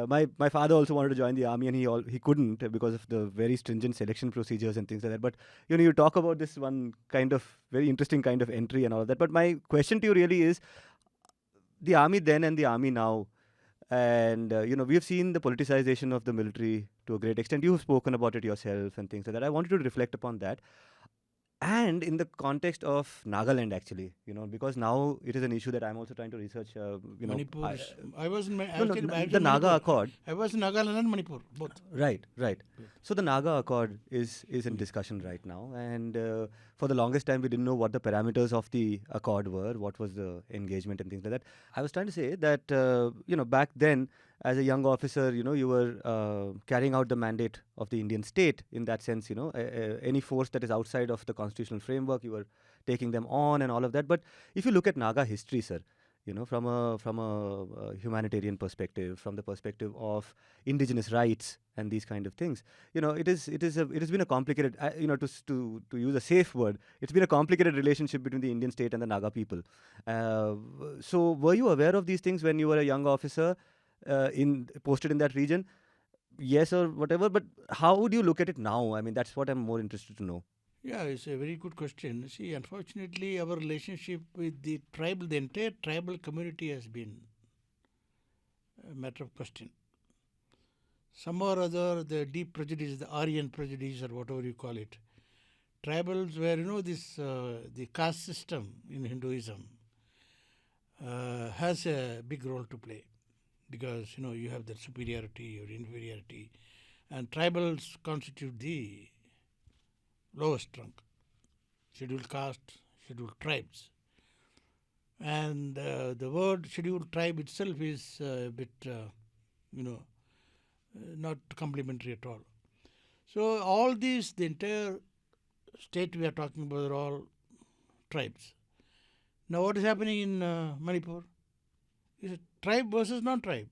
[SPEAKER 1] my father also wanted to join the army, and he couldn't because of the very stringent selection procedures and things like that. But, you talk about this one kind of very interesting kind of entry and all of that. But my question to you really is, the army then and the army now, and, we have seen the politicization of the military to a great extent. You've spoken about it yourself and things like that. I wanted to reflect upon that. And in the context of Nagaland, actually, because now it is an issue that I'm also trying to research.
[SPEAKER 7] Manipur. I was in
[SPEAKER 1] the Naga Accord.
[SPEAKER 7] I was in Nagaland and Manipur, both.
[SPEAKER 1] Right. So the Naga Accord is in discussion right now, and for the longest time we didn't know what the parameters of the accord were, what was the engagement and things like that. I was trying to say that back then, as a young officer, you were carrying out the mandate of the Indian state in that sense. Any force that is outside of the constitutional framework, you were taking them on and all of that. But if you look at Naga history, sir, from a humanitarian perspective, from the perspective of indigenous rights and these kind of things, it has been a complicated, to use a safe word, it's been a complicated relationship between the Indian state and the Naga people. So were you aware of these things when you were a young officer posted in that region? Yes or whatever, but how would you look at it now? I mean, that's what I'm more interested to know.
[SPEAKER 7] Yeah, it's a very good question. See, unfortunately, our relationship with the entire tribal community has been a matter of question. Some or other, the deep prejudice, the Aryan prejudice or whatever you call it, tribals where, the caste system in Hinduism has a big role to play. Because, you have that superiority or inferiority. And tribals constitute the lowest rung, scheduled caste, scheduled tribes. And the word scheduled tribe itself is a bit, not complimentary at all. So all these, the entire state we are talking about are all tribes. Now what is happening in Manipur? Is it tribe versus non-tribe.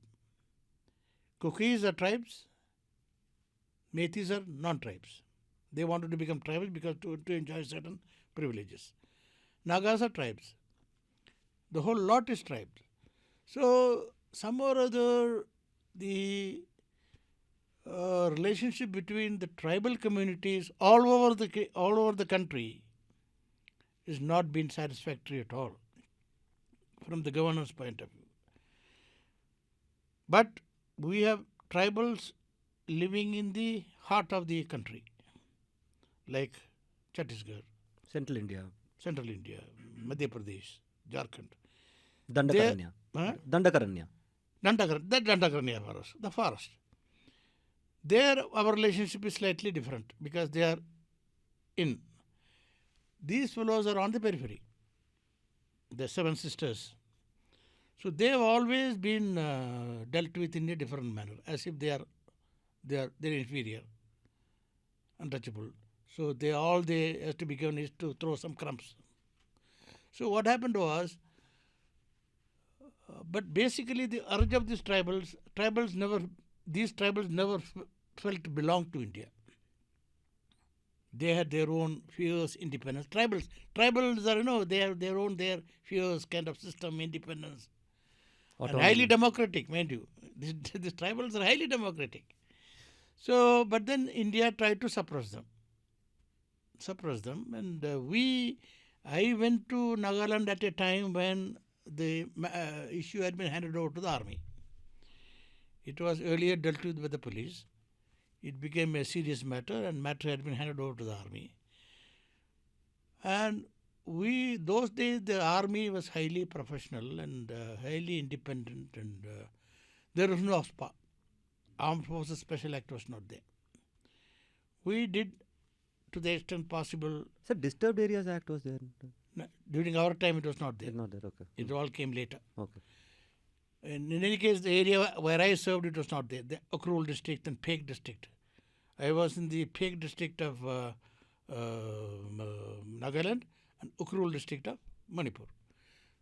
[SPEAKER 7] Kukis are tribes, Meithis are non-tribes. They wanted to become tribal because to enjoy certain privileges. Nagas are tribes. The whole lot is tribes. So some or other, the relationship between the tribal communities all over the country is not been satisfactory at all from the governance point of view. But we have tribals living in the heart of the country, like Chhattisgarh,
[SPEAKER 1] Central India,
[SPEAKER 7] Madhya Pradesh, Jharkhand.
[SPEAKER 1] Dandakaranya.
[SPEAKER 7] Dandakaranya forest, the forest. There our relationship is slightly different because they are in. These fellows are on the periphery, the seven sisters. So they have always been dealt with in a different manner, as if they're inferior, untouchable. So they have to be given is to throw some crumbs. So what happened was, but basically the urge of these tribals never felt belong to India. They had their own fierce independence. Tribals are, they have their fierce kind of system, independence. And highly democratic, mind you. These tribals are highly democratic. So, but then India tried to suppress them. And I went to Nagaland at a time when the issue had been handed over to the army. It was earlier dealt with by the police. it became a serious matter, and matter had been handed over to the army. And those days, the army was highly professional and highly independent, and there was no AFSPA. Armed Forces Special Act was not there. We did, to the extent possible.
[SPEAKER 1] Sir, Disturbed Areas Act was there?
[SPEAKER 7] During our time, it was not there.
[SPEAKER 1] It's not there, okay.
[SPEAKER 7] It all came later.
[SPEAKER 1] Okay.
[SPEAKER 7] And in any case, the area where I served, it was not there. The Ukrul district and Peg district. I was in the Peg district of Nagaland and Ukrul district of Manipur.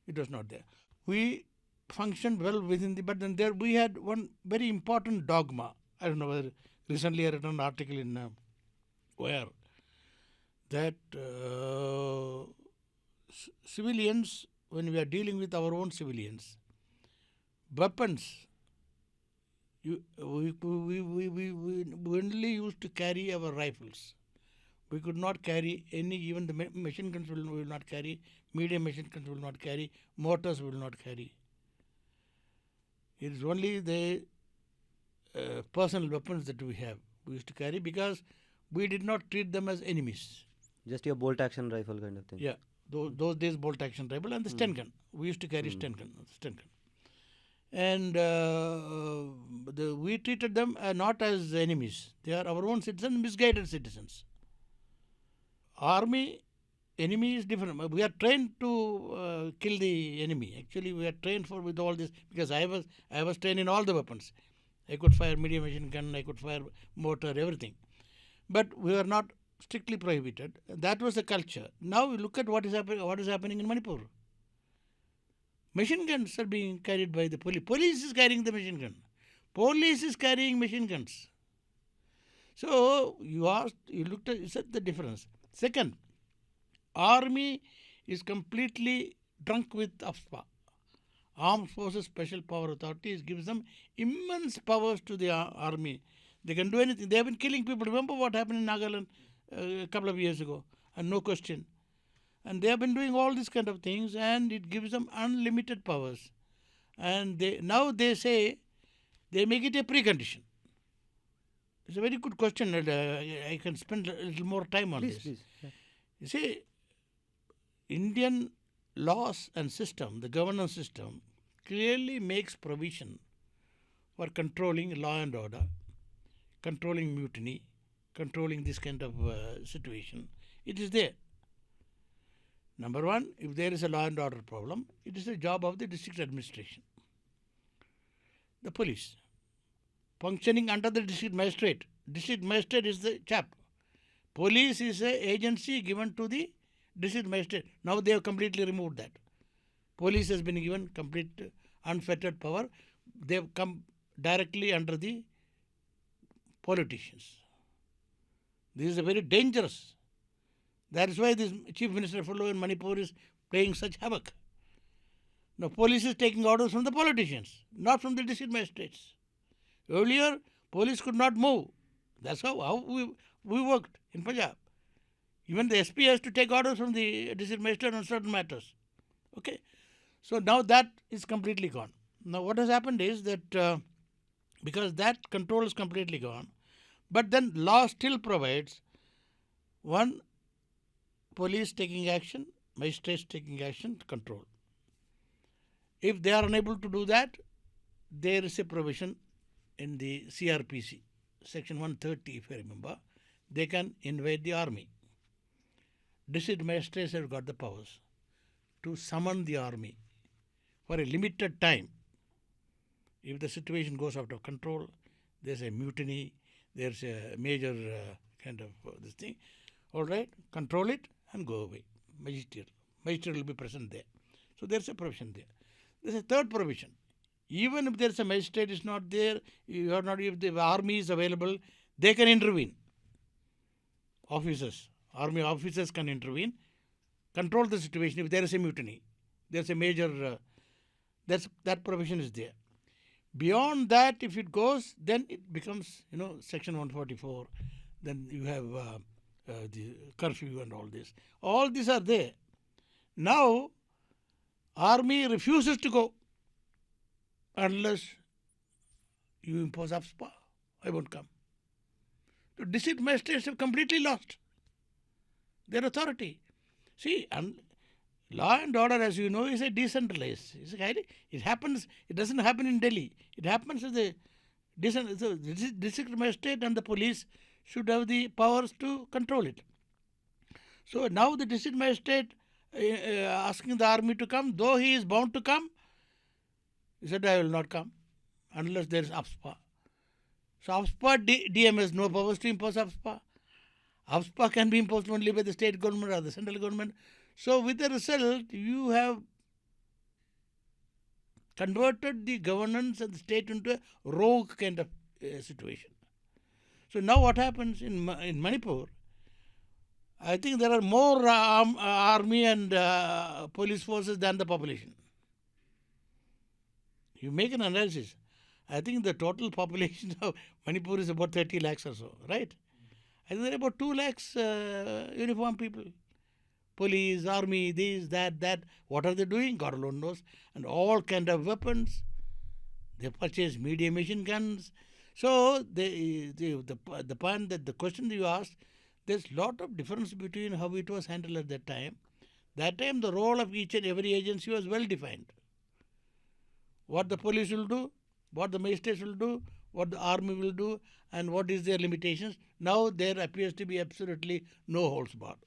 [SPEAKER 7] It was not there. We functioned well within but then there we had one very important dogma. I don't know whether recently I read an article in where that civilians, when we are dealing with our own civilians, weapons, we only used to carry our rifles. We could not carry any, even the machine guns we will not carry, medium machine guns we will not carry, mortars we will not carry. It is only the personal weapons that we used to carry, because we did not treat them as enemies.
[SPEAKER 1] Just your bolt action rifle kind of thing.
[SPEAKER 7] Yeah, those days bolt action rifle and the Sten gun. We used to carry Sten gun. And we treated them not as enemies. They are our own citizens, misguided citizens. Army, enemy is different. We are trained to kill the enemy. Actually, we are trained with all this, because I was trained in all the weapons. I could fire medium machine gun, I could fire mortar, everything. But we were not strictly prohibited. That was the culture. Now we look at what is happening in Manipur. Machine guns are being carried by the police. Police is carrying the machine gun. Police is carrying machine guns. So you said the difference. Second, army is completely drunk with AFSPA. Armed Forces Special Power Authority gives them immense powers to the army. They can do anything. They have been killing people. Remember what happened in Nagaland a couple of years ago, and no question. And they have been doing all these kind of things, and it gives them unlimited powers. And now they say they make it a precondition. It's a very good question. I can spend a little more time on this.
[SPEAKER 1] Please. Yeah.
[SPEAKER 7] You see, Indian laws and system, the governance system, clearly makes provision for controlling law and order, controlling mutiny, controlling this kind of situation. It is there. Number one, if there is a law and order problem, it is the job of the district administration. The police, functioning under the district magistrate. District magistrate is the chap. Police is an agency given to the district magistrate. Now they have completely removed that. Police has been given complete unfettered power. They have come directly under the politicians. This is a very dangerous. That is why this Chief Minister fellow in Manipur is playing such havoc. Now police is taking orders from the politicians, not from the district magistrates. Earlier, police could not move. That's how we worked in Punjab. Even the SP has to take orders from the district magistrate on certain matters. Okay, so now that is completely gone. Now what has happened is that because that control is completely gone, but then law still provides one, police taking action, magistrates taking action, control. If they are unable to do that, there is a provision in the CRPC, section 130 if I remember, they can invade the army. District magistrates have got the powers to summon the army for a limited time. If the situation goes out of control, there's a mutiny, there's a major kind of this thing, all right, control it and go away. Magistrate will be present there. So there's a provision there. There's a third provision. Even if there's a magistrate is not there, if the army is available, they can intervene. Army officers can intervene, control the situation if there is a mutiny. There's a major, that provision is there. Beyond that, if it goes, then it becomes, section 144. Then you have the curfew and all this. All these are there. Now, army refuses to go unless you impose AFSPA. I won't come. district magistrates have completely lost their authority. See, law and order, as you know, is a decentralized. It happens. It doesn't happen in Delhi. It happens at the district magistrate and the police should have the powers to control it. So now the district magistrate asking the army to come, though he is bound to come, he said, I will not come unless there is AFSPA. So AFSPA, DM has no powers to impose AFSPA. AFSPA can be imposed only by the state government or the central government. So with the result, you have converted the governance of the state into a rogue kind of situation. So now what happens in Manipur, I think there are more army and police forces than the population. You make an analysis. I think the total population of Manipur is about 30 lakhs or so, right? I think there are about 2 lakhs uniformed people. Police, army, this, that. What are they doing? God alone knows. And all kind of weapons. They purchase medium machine guns. So the point that the question that you asked, there's a lot of difference between how it was handled at that time. That time the role of each and every agency was well defined. What the police will do, what the magistrates will do, what the army will do, and what is their limitations. Now there appears to be absolutely no holds barred.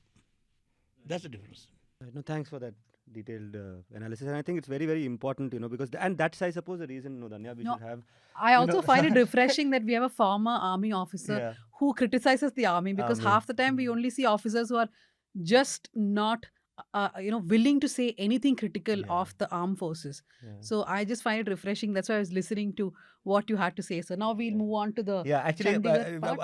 [SPEAKER 7] That's the difference.
[SPEAKER 1] No, thanks for that detailed analysis, and I think it's very, very important, because and that's, I suppose, the reason, Dhanya, we should have.
[SPEAKER 6] I also find it refreshing that we have a former army officer
[SPEAKER 1] Yeah.
[SPEAKER 6] who criticizes the army, because half the time we only see officers who are just not willing to say anything critical of the armed forces. So I just find it refreshing. That's why I was listening to what you had to say. So now we'll move on to the
[SPEAKER 1] Actually,
[SPEAKER 6] Chandigarh parts.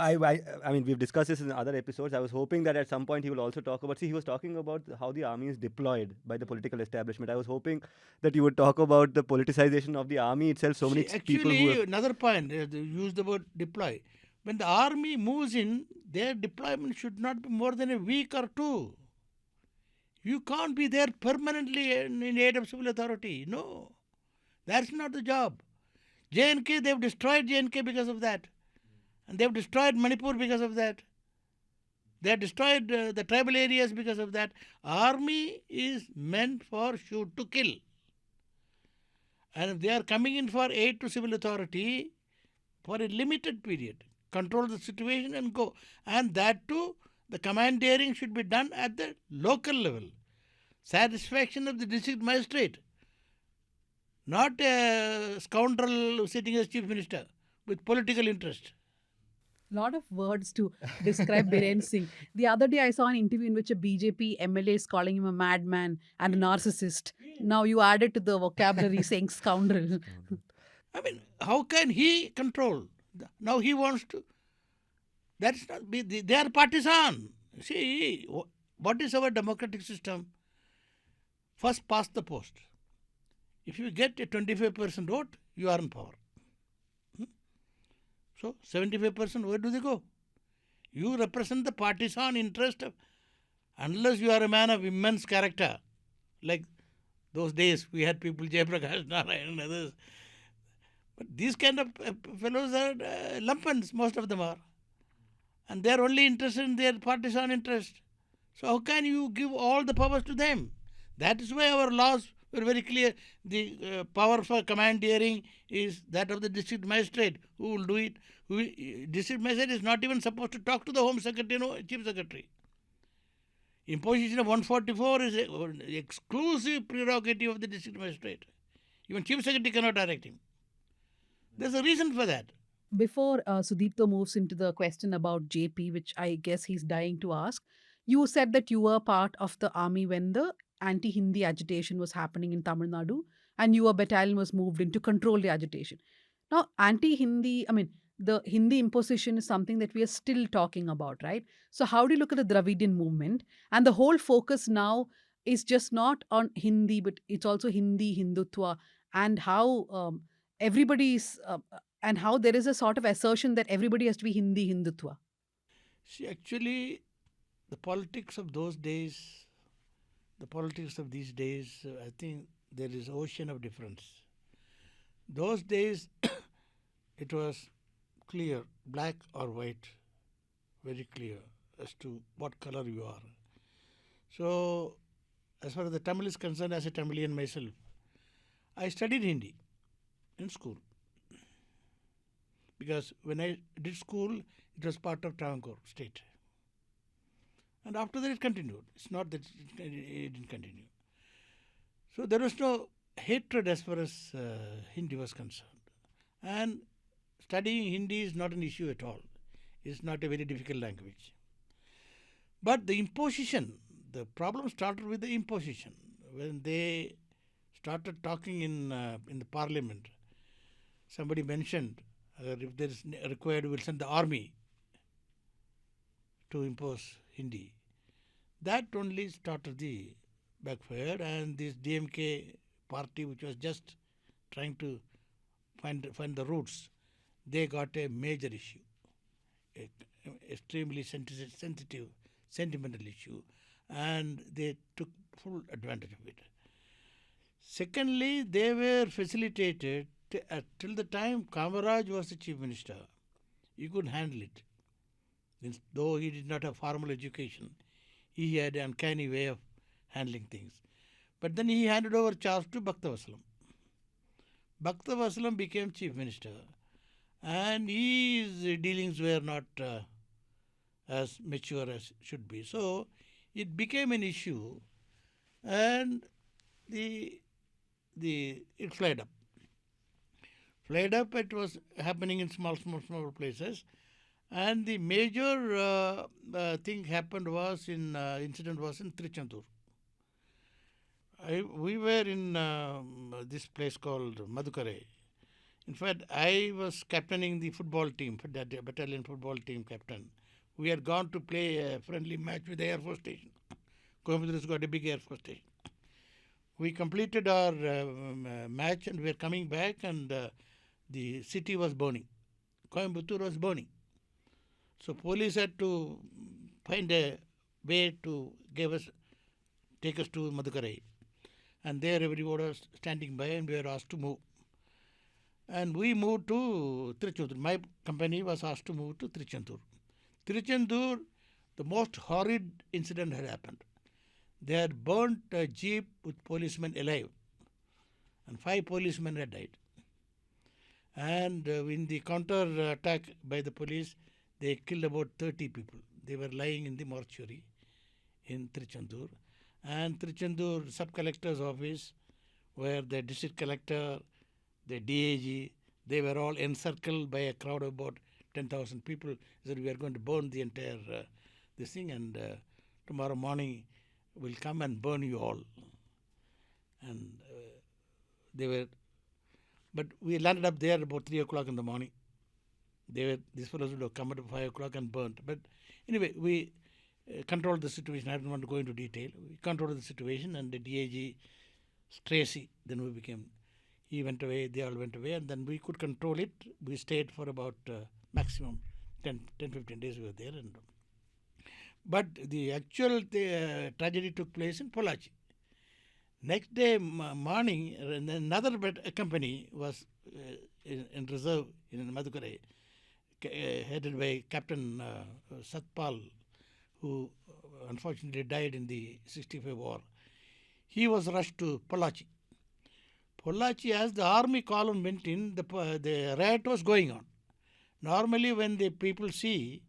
[SPEAKER 1] I mean, we've discussed this in other episodes. I was hoping that at some point he will also talk about. See, he was talking about how the army is deployed by the political establishment. I was hoping that you would talk about the politicization of the army itself. So many people.
[SPEAKER 7] Actually, another point, they use the word deploy. When the army moves in, their deployment should not be more than a week or two. You can't be there permanently in aid of civil authority. No, that's not the job. J&K, they've destroyed J&K because of that. And they've destroyed Manipur because of that. They have destroyed the tribal areas because of that. Army is meant for shoot to kill. And if they are coming in for aid to civil authority for a limited period, control the situation and go. And that too, the commandeering should be done at the local level. Satisfaction of the district magistrate. Not a scoundrel sitting as chief minister with political interest.
[SPEAKER 6] Lot of words to describe Biren Singh. The other day I saw an interview in which a BJP MLA is calling him a madman and a narcissist. Now you added to the vocabulary saying scoundrel.
[SPEAKER 7] I mean, how can he control? Now he wants to. That's not. They are partisan. See, what is our democratic system? First past the post. If you get a 25% vote, you are in power. So 75%, where do they go? You represent the partisan interest of, unless you are a man of immense character, like those days we had people, Jayaprakash Narayan and others. But these kind of fellows are lumpens, most of them are. And they are only interested in their partisan interest. So how can you give all the powers to them? That is why our laws were very clear. The power for commandeering is that of the district magistrate. Who will do it? District magistrate is not even supposed to talk to the Home Secretary, no, Chief Secretary. Imposition of 144 is an exclusive prerogative of the district magistrate. Even Chief Secretary cannot direct him. There's a reason for that.
[SPEAKER 6] Before Sudipto moves into the question about JP, which I guess he's dying to ask, you said that you were part of the army when the anti-Hindi agitation was happening in Tamil Nadu, and your battalion was moved in to control the agitation. Now, the Hindi imposition is something that we are still talking about, right? So how do you look at the Dravidian movement? And the whole focus now is just not on Hindi, but it's also Hindi, Hindutva, and how everybody's... and how there is a sort of assertion that everybody has to be Hindi, Hindutva.
[SPEAKER 7] See, actually, the politics of those days, the politics of these days, I think there is ocean of difference. Those days, it was clear, black or white. very clear as to what color you are. So, as far as the Tamil is concerned, as a Tamilian myself, I studied Hindi in school. Because when I did school, it was part of Travancore state. And after that it continued. It's not that it didn't continue. So there was no hatred as far as Hindi was concerned. And studying Hindi is not an issue at all. It's not a very difficult language. But the imposition, the problem started with the imposition. When they started talking in the parliament, somebody mentioned if there is required, we will send the army to impose Hindi. That only started the backfire, and this DMK party, which was just trying to find the roots, they got a major issue, extremely sensitive, sentimental issue, and they took full advantage of it. Secondly, they were facilitated till the time Kamaraj was the chief minister. He could handle it. Though he did not have formal education, he had an uncanny way of handling things. But then he handed over charge to Bhaktavasalam. Bhaktavasalam became chief minister, and his dealings were not as mature as should be. So it became an issue, and it flared up. It was happening in small places, and the major thing happened was incident was in Trichandur. We were in this place called Madukare. In fact, I was captaining the football team, the battalion football team captain. We had gone to play a friendly match with the Air Force Station. Coimbatore has got a big Air Force Station. We completed our match and we were coming back, and the city was burning. Coimbatore was burning. So police had to find a way to take us to Madukare. And there everyone was standing by, and we were asked to move. And we moved to Trichandur. My company was asked to move to Trichandur. Trichandur, the most horrid incident had happened. They had burnt a jeep with policemen alive, and 5 policemen had died. And in the counter attack by the police, they killed about 30 people. They were lying in the mortuary in Trichandur. And Trichandur sub-collector's office, where the district collector, the DAG, they were all encircled by a crowd of about 10,000 people. They said, we are going to burn the entire this thing, and tomorrow morning we'll come and burn you all. And but we landed up there about 3 o'clock in the morning. These fellows would have come at 5 o'clock and burnt. But anyway, we controlled the situation. I don't want to go into detail. We controlled the situation, and the DAG, Tracy, then he went away, they all went away, and then we could control it. We stayed for about maximum 10-15 days we were there. But the actual tragedy took place in Pollachi. Next day morning, another company was in reserve in Madukare, headed by Captain Satpal, who unfortunately died in the 65 war. He was rushed to Pollachi. Pollachi, as the army column went in, the riot was going on. Normally, when the people see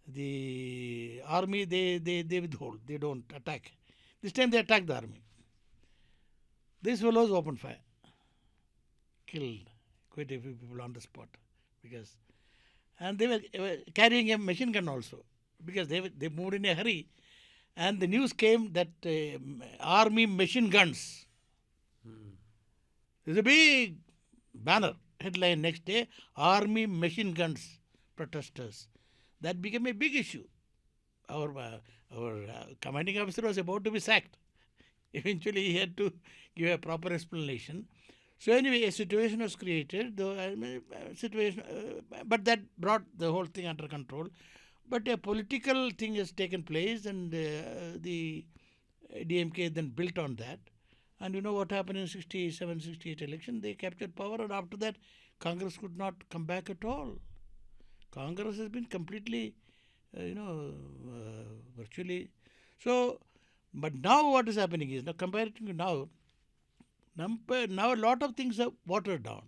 [SPEAKER 7] the army, they withhold, they don't attack. This time they attacked the army. These fellows opened fire, killed quite a few people on the spot, and they were carrying a machine gun also, because they moved in a hurry, and the news came that army machine guns. There's a big banner headline next day: Army machine guns protesters. That became a big issue. Our commanding officer was about to be sacked. Eventually, he had to give a proper explanation. So anyway, a situation was created, but that brought the whole thing under control. But a political thing has taken place, and the DMK then built on that. And you know what happened in 67, 68 election? They captured power, and after that, Congress could not come back at all. Congress has been completely virtually. So, but now what is happening is, now comparing to now a lot of things are watered down.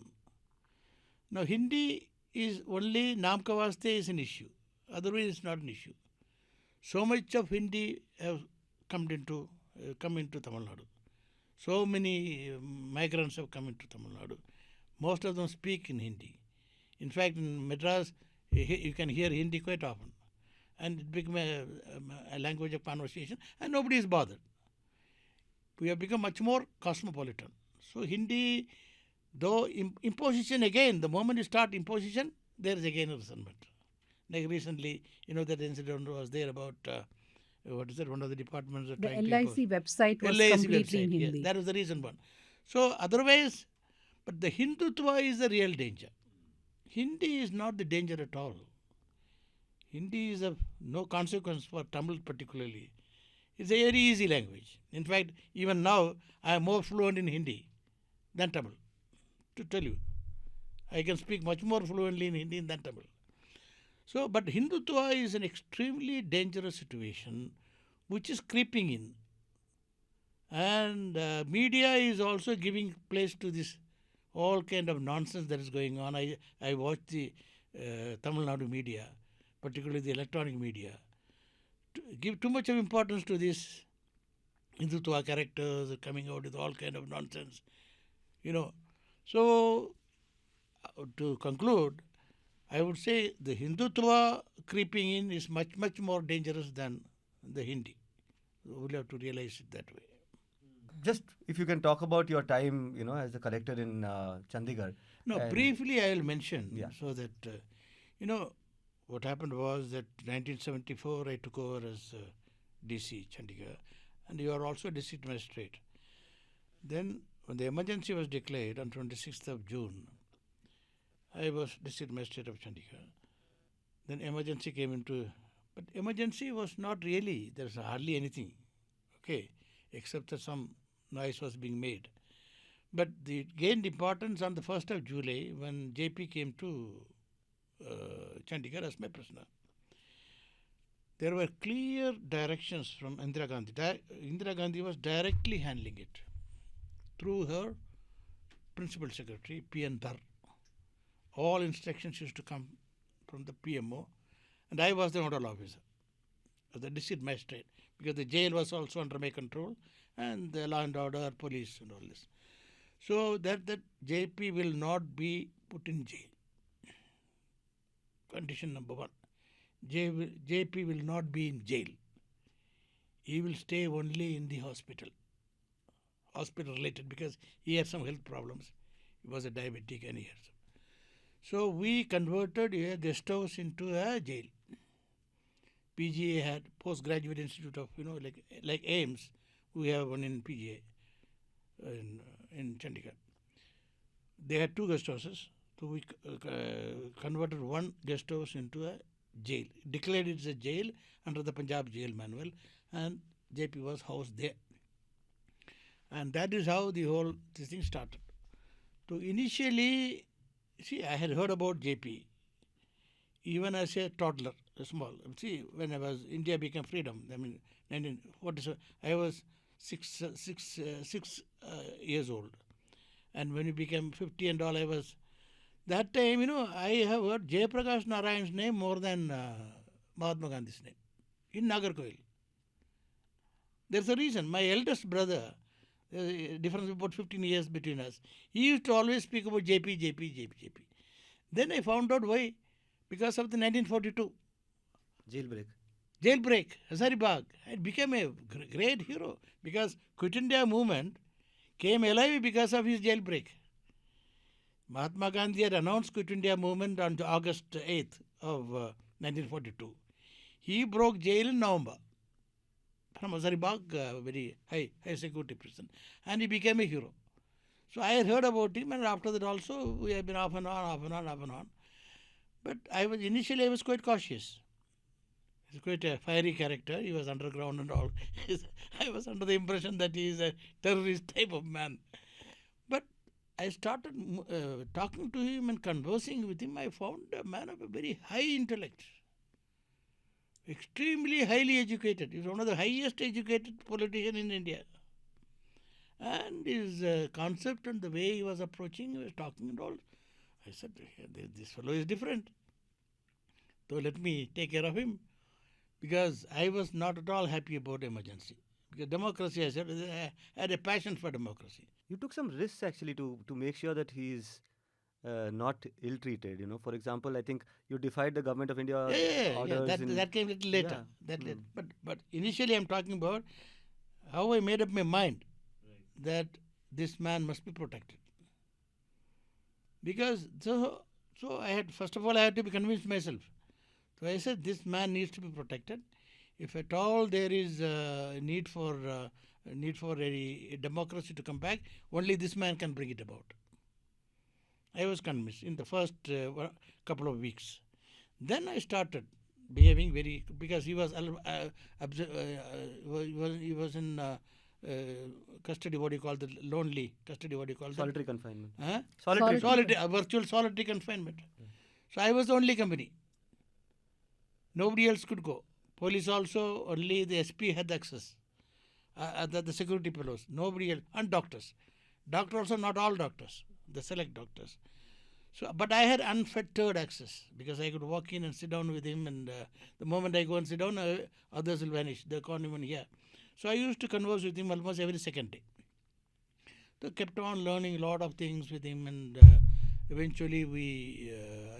[SPEAKER 7] Now Hindi is only Namka Vaste is an issue. Otherwise it's not an issue. So much of Hindi have come into Tamil Nadu. So many migrants have come into Tamil Nadu. Most of them speak in Hindi. In fact, in Madras, you can hear Hindi quite often. And it became a language of conversation, and nobody is bothered. We have become much more cosmopolitan. So Hindi, though imposition again, the moment you start imposition, there is again a resentment. Like recently, that incident was there about, one of the departments are
[SPEAKER 6] The
[SPEAKER 7] trying
[SPEAKER 6] LIC
[SPEAKER 7] to
[SPEAKER 6] website was
[SPEAKER 7] LIC
[SPEAKER 6] completely in
[SPEAKER 7] website,
[SPEAKER 6] Hindi.
[SPEAKER 7] yes, that was the reason one. So otherwise, but the Hindutva is the real danger. Hindi is not the danger at all. Hindi is of no consequence for Tamil particularly. It's a very easy language. In fact, even now, I am more fluent in Hindi than Tamil. To tell you, I can speak much more fluently in Hindi than Tamil. So, but Hindutva is an extremely dangerous situation which is creeping in. And media is also giving place to this all kind of nonsense that is going on. I watch the Tamil Nadu media, particularly the electronic media, to give too much of importance to this Hindutva characters coming out with all kind of nonsense. So to conclude, I would say the Hindutva creeping in is much, much more dangerous than the Hindi. We'll have to realize it that way.
[SPEAKER 1] Just if you can talk about your time, as a collector in Chandigarh.
[SPEAKER 7] No,
[SPEAKER 1] And-
[SPEAKER 7] briefly I will mention,
[SPEAKER 1] Yeah.
[SPEAKER 7] so that, what happened was that 1974 I took over as DC Chandigarh, and you are also district magistrate. Then when the emergency was declared on 26th of June, I was district magistrate of Chandigarh. Then emergency came into, but emergency was not really, there was hardly anything, okay, except that some noise was being made. But it gained importance on the 1st of July when JP came to Chandigarh as my prisoner. There were clear directions from Indira Gandhi. Indira Gandhi was directly handling it through her principal secretary, P.N. Dhar. All instructions used to come from the PMO, and I was the nodal officer, the district magistrate, because the jail was also under my control, and the law and order, police, and all this. So that JP will not be put in jail. Condition number one. JP will not be in jail. He will stay only in the hospital related, because he had some health problems. He was a diabetic and he had some. So we converted a guest house into a jail. PGA had postgraduate institute of, like EVMs. We have one in PGA in Chandigarh. They had two guest houses. So we converted one guest house into a jail. Declared it as a jail under the Punjab jail manual, and JP was housed there. And that is how this thing started. So initially, I had heard about JP even as a toddler, small. See, when India became freedom, 1947, I was six years old. And when we became 50 and all, I was, that time, I have heard Jayaprakash Narayan's name more than Mahatma Gandhi's name in Nagarkoil. There's a reason. My eldest brother, difference about 15 years between us, he used to always speak about JP. Then I found out why. Because of the 1942 jailbreak, Hazaribagh. I became a great hero, because Quit India movement came alive because of his jailbreak. Mahatma Gandhi had announced Quit India movement on August 8th of 1942. He broke jail in November from Hazaribagh, very high security prison, and he became a hero. So I had heard about him, and after that also we have been off and on. But initially I was quite cautious. He's quite a fiery character. He was underground and all. I was under the impression that he is a terrorist type of man. But I started talking to him and conversing with him. I found a man of a very high intellect. extremely highly educated. He's one of the highest educated politician in India. And his concept and the way he was approaching, he was talking and all, I said, this fellow is different. So let me take care of him. Because I was not at all happy about emergency. Because democracy, I said, I had a passion for democracy.
[SPEAKER 1] You took some risks actually to make sure that he's not ill-treated. For example, I think you defied the government of India orders.
[SPEAKER 7] That came a little later. But initially I'm talking about how I made up my mind that this man must be protected. Because so I had, first of all, I had to be convinced myself. So I said this man needs to be protected. If at all there is a need for a democracy to come back, only this man can bring it about. I was convinced in the first couple of weeks. Then I started behaving because he was in custody. What do you call the lonely custody? What do you call that?
[SPEAKER 1] Solitary confinement.
[SPEAKER 7] Virtual solitary confinement. So I was the only company. Nobody else could go. Police also, only the SP had access. The security fellows, nobody else, and doctors. Doctors also, not all doctors, the select doctors. So, but I had unfettered access because I could walk in and sit down with him, and the moment I go and sit down, others will vanish. They can't even hear. So I used to converse with him almost every second day. So kept on learning a lot of things with him, and eventually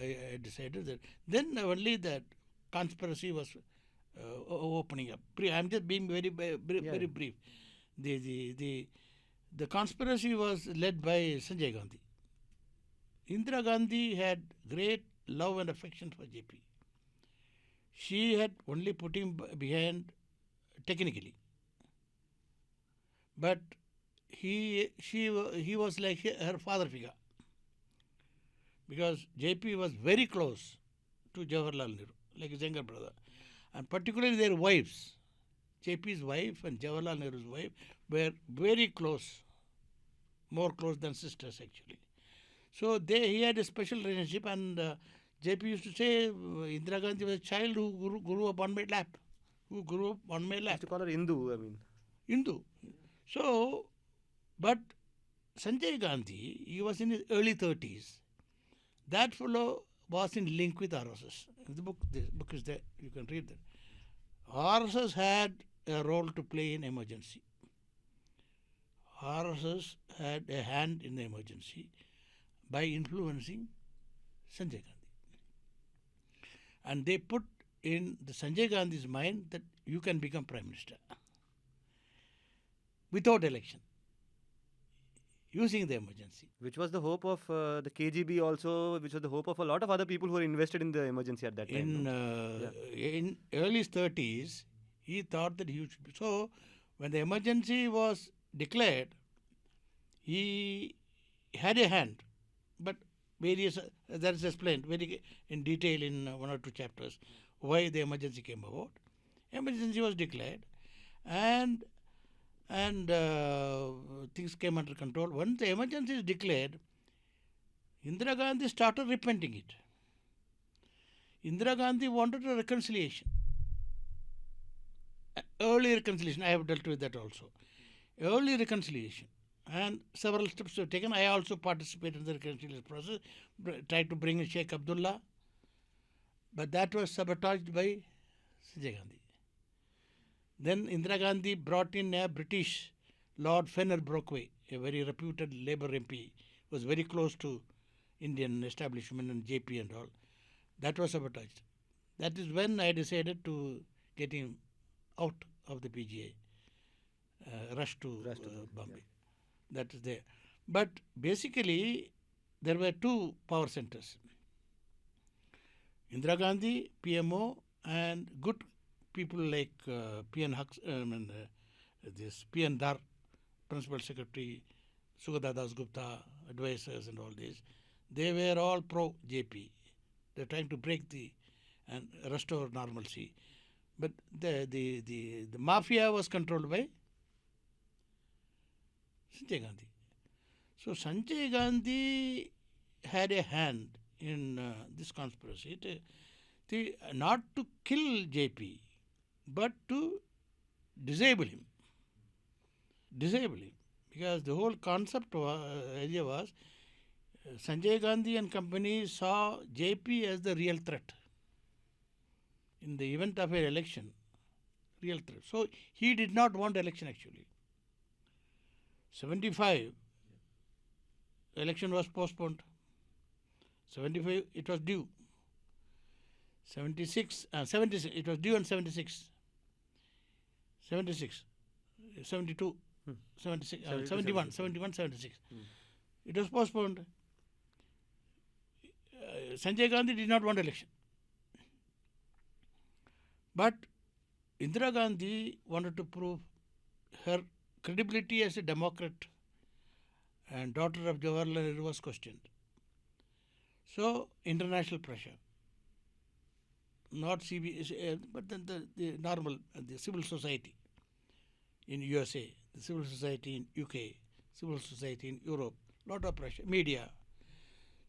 [SPEAKER 7] I decided that then only that conspiracy was opening up. I'm just being very brief. The conspiracy was led by Sanjay Gandhi. Indira Gandhi had great love and affection for JP. She had only put him behind technically, but he was like her father figure, because JP was very close to Jawaharlal Nehru, like his younger brother, and particularly their wives. JP's wife and Jawaharlal Nehru's wife were very close, more close than sisters actually. So he had a special relationship, and JP used to say Indira Gandhi was a child who grew up on my lap.
[SPEAKER 1] Used to call her Hindu,
[SPEAKER 7] Hindu. So, but Sanjay Gandhi, he was in his early 30s. That fellow was in link with RSS. The book is there. You can read that. RSS had a role to play in emergency. RSS had a hand in the emergency by influencing Sanjay Gandhi. And they put in the Sanjay Gandhi's mind that you can become Prime Minister without election, using the emergency.
[SPEAKER 1] which was the hope of the KGB also, which was the hope of a lot of other people who were invested in the emergency at that time.
[SPEAKER 7] In early 30s, he thought that he should be. So, when the emergency was declared, he had a hand, but various, that is explained very in detail in one or two chapters, why the emergency came about. Emergency was declared, and things came under control. Once the emergency is declared, Indira Gandhi started repenting it. Indira Gandhi wanted a reconciliation. Early reconciliation, I have dealt with that also. Early reconciliation. And several steps were taken. I also participated in the reconciliation process, tried to bring in Sheikh Abdullah, but that was sabotaged by Sanjay Gandhi. Then Indira Gandhi brought in a British Lord Fenner Brockway, a very reputed Labour MP, was very close to Indian establishment and JP and all. That was sabotaged. That is when I decided to get him out of the PGA, rush to Bombay. Yeah. That is there. But basically, there were two power centers. Indira Gandhi, PMO, and good people like P.N. Dar, Principal Secretary, Sugata Das Gupta, advisors and all this. They were all pro-JP. They are trying to break and restore normalcy. But the mafia was controlled by Sanjay Gandhi. So Sanjay Gandhi had a hand in this conspiracy. not to kill JP, but to disable him. Because the whole concept idea was Sanjay Gandhi and company saw JP as the real threat. In the event of an election, real threat. So he did not want election actually. 75, election was postponed. 75, it was due. 76, it was due on 76. 76, 72, 76, 71, 76. It was postponed. Sanjay Gandhi did not want election. But Indira Gandhi wanted to prove her credibility as a Democrat and daughter of Jawaharlal Nehru was questioned. So, international pressure. Not CB, but then the normal, the civil society in USA, the civil society in UK, civil society in Europe, lot of pressure, media.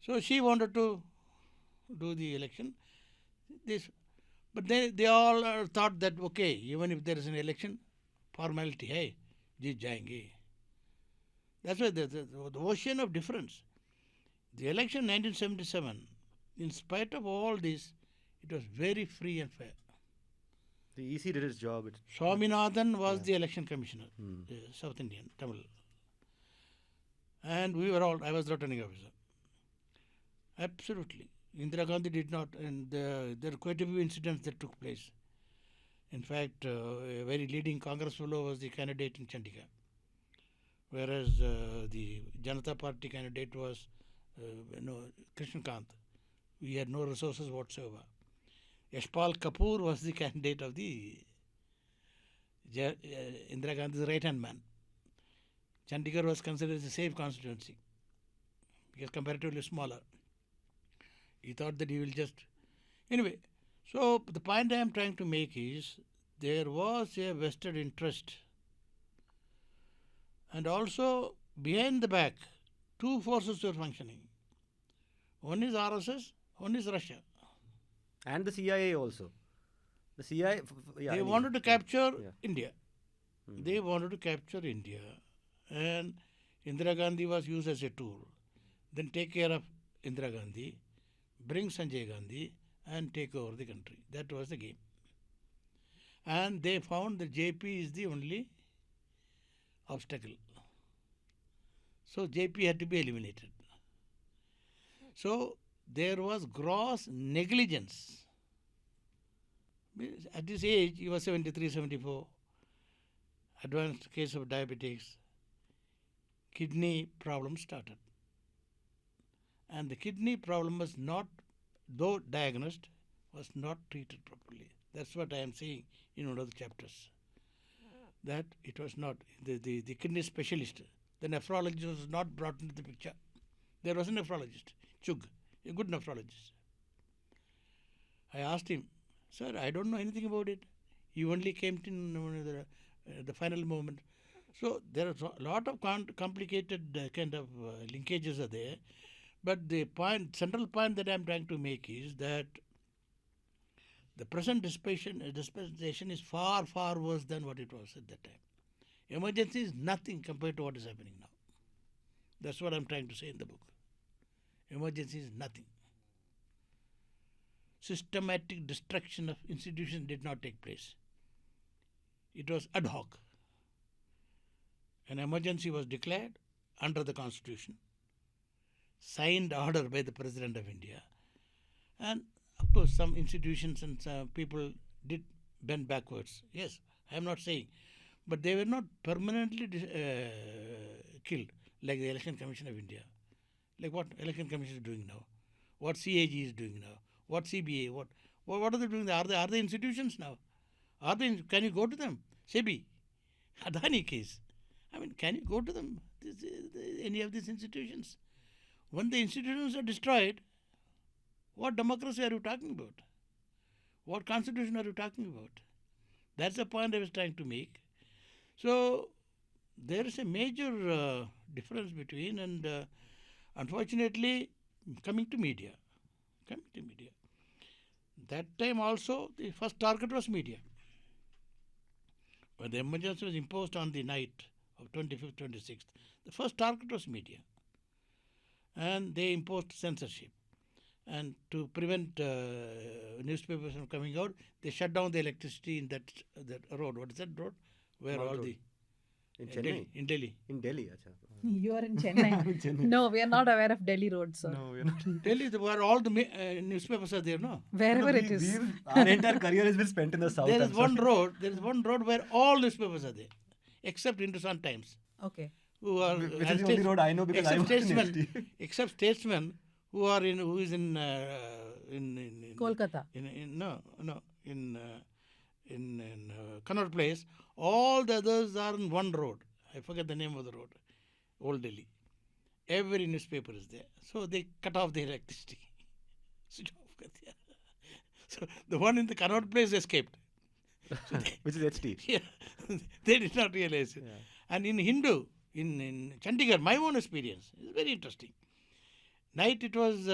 [SPEAKER 7] So she wanted to do the election. But they all thought that, okay, even if there is an election, formality, hey, jeet jayenge. That's why the ocean of difference. The election 1977, in spite of all this, it was very free and fair.
[SPEAKER 1] The EC did its job.
[SPEAKER 7] Swaminathan was the election commissioner, South Indian, Tamil. And I was returning officer. Absolutely. Indira Gandhi did not, and there are quite a few incidents that took place. In fact, a very leading Congress fellow was the candidate in Chandigarh, whereas the Janata Party candidate was Krishna Kant. We had no resources whatsoever. Yashpal Kapoor was the candidate of the Indira Gandhi's right-hand man. Chandigarh was considered as a safe constituency because comparatively smaller. He thought that he will just... Anyway, so the point I am trying to make is there was a vested interest. And also, behind the back, two forces were functioning. One is RSS, one is Russia.
[SPEAKER 1] And the CIA also. The CIA...
[SPEAKER 7] They wanted to capture India. They wanted to capture India. And Indira Gandhi was used as a tool. Then take care of Indira Gandhi, bring Sanjay Gandhi and take over the country. That was the game. And they found that JP is the only obstacle. So JP had to be eliminated. So there was gross negligence. At this age, he was 73, 74, advanced case of diabetics, kidney problem started. And the kidney problem was not, though diagnosed, was not treated properly. That's what I am saying in one of the chapters. That it was not, the kidney specialist, the nephrologist was not brought into the picture. There was a nephrologist, Chug, a good nephrologist. I asked him, sir, I don't know anything about it. You only came to the final moment. So there are a lot of complicated kind of linkages are there. But the central point that I am trying to make is that the present dispensation is far, far worse than what it was at that time. Emergency is nothing compared to what is happening now. That's what I am trying to say in the book. Emergency is nothing. Systematic destruction of institutions did not take place. It was ad hoc. An emergency was declared under the Constitution, signed order by the President of India, and of course some institutions and some people did bend backwards. Yes, I am not saying, but they were not permanently killed like the Election Commission of India, like what Election Commission is doing now, what CAG is doing now, what CBA, what are they doing? Are they institutions now? Can you go to them? SEBI, Adani case. I mean, can you go to them? Any of these institutions? When the institutions are destroyed, what democracy are you talking about? What constitution are you talking about? That's the point I was trying to make. So there is a major difference between, and unfortunately, coming to media. that time also the first target was media. When the emergency was imposed on the night of 25th, 26th, the first target was media. And they imposed censorship. And to prevent newspapers from coming out, they shut down the electricity in that road. What is that road? Where
[SPEAKER 1] Mount
[SPEAKER 7] all
[SPEAKER 1] Road.
[SPEAKER 7] the...
[SPEAKER 1] In Chennai?
[SPEAKER 7] In Delhi.
[SPEAKER 1] In Delhi, acha.
[SPEAKER 6] You are in Chennai. No, we are not aware of Delhi roads, sir.
[SPEAKER 1] No, we're not.
[SPEAKER 7] Delhi, where all the newspapers are there, no?
[SPEAKER 6] Wherever it is.
[SPEAKER 1] Our entire career has been spent in the south.
[SPEAKER 7] There
[SPEAKER 1] I'm
[SPEAKER 7] is one
[SPEAKER 1] sorry.
[SPEAKER 7] road. There is one road where all newspapers are there, except Hindustan Times,
[SPEAKER 6] Okay.
[SPEAKER 7] who are
[SPEAKER 1] Which is the only road I know because I
[SPEAKER 7] except
[SPEAKER 1] work in
[SPEAKER 7] statesmen,
[SPEAKER 1] HT.
[SPEAKER 7] except statesmen who is in
[SPEAKER 6] Kolkata.
[SPEAKER 7] in Connaught Place. All the others are in one road. I forget the name of the road. Old Delhi. Every newspaper is there. So they cut off the electricity. Switch off kar diya. So the one in the Connaught Place escaped. So
[SPEAKER 1] Which is HT.
[SPEAKER 7] yeah, they did not realize it.
[SPEAKER 1] Yeah.
[SPEAKER 7] And in Hindu, in Chandigarh, my own experience is very interesting. Night it was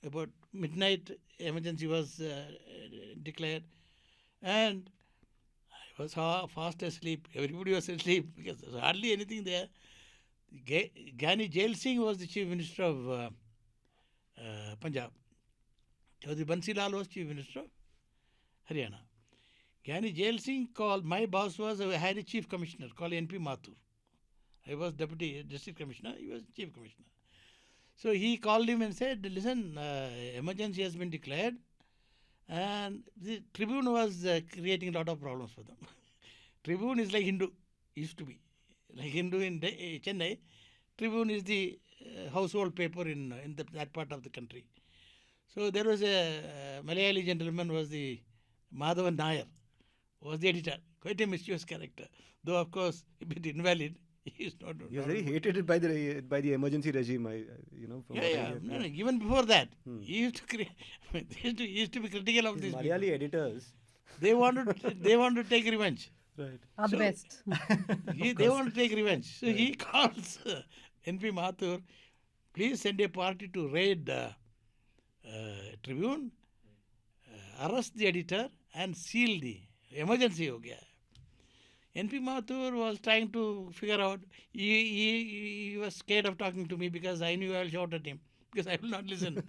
[SPEAKER 7] about midnight, emergency was declared, and I was fast asleep. Everybody was asleep because there was hardly anything there. Gyani Jail Singh was the chief minister of Punjab. Chaudhry Bansi Lal was chief minister of Haryana. Gyani Jail Singh called, my boss was, I had a chief commissioner called NP Mathur. I was deputy district commissioner, he was chief commissioner. So he called him and said, listen, emergency has been declared, and the Tribune was creating a lot of problems for them. Tribune is like Hindu, used to be. Like Hindu in Chennai, Tribune is the household paper in that part of the country. So there was a Malayali gentleman, was the Madhavan Nair, was the editor. Quite a mischievous character. Though, of course, a bit invalid. He is not.
[SPEAKER 1] He was very hated by the emergency regime. From what I hear.
[SPEAKER 7] No, even before that, he used to create. He used to be critical of
[SPEAKER 1] These
[SPEAKER 7] these
[SPEAKER 1] Malayali
[SPEAKER 7] people.
[SPEAKER 1] editors.
[SPEAKER 7] They wanted to take revenge.
[SPEAKER 1] Right.
[SPEAKER 6] Are the
[SPEAKER 7] So-
[SPEAKER 6] best.
[SPEAKER 7] They want to take revenge. So he calls NP Mathur, please send a party to raid Tribune, arrest the editor and seal the emergency. Ho gaya. NP Mathur was trying to figure out, he was scared of talking to me because I knew I will shout at him because I will not listen.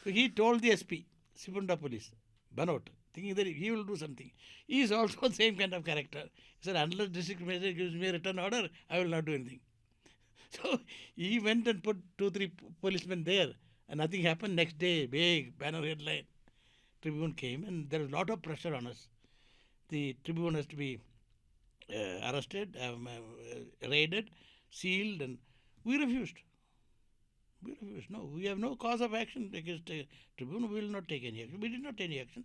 [SPEAKER 7] So he told the SP, Sipunda Police, Banot, thinking that he will do something. He is also the same kind of character. He said, unless district magistrate gives me a written order, I will not do anything. So he went and put 2-3 policemen there and nothing happened. Next day, big banner headline. Tribune came and there was a lot of pressure on us. The Tribune has to be arrested, raided, sealed, and we refused. We refused. No, we have no cause of action against Tribune. We will not take any action. We did not take any action.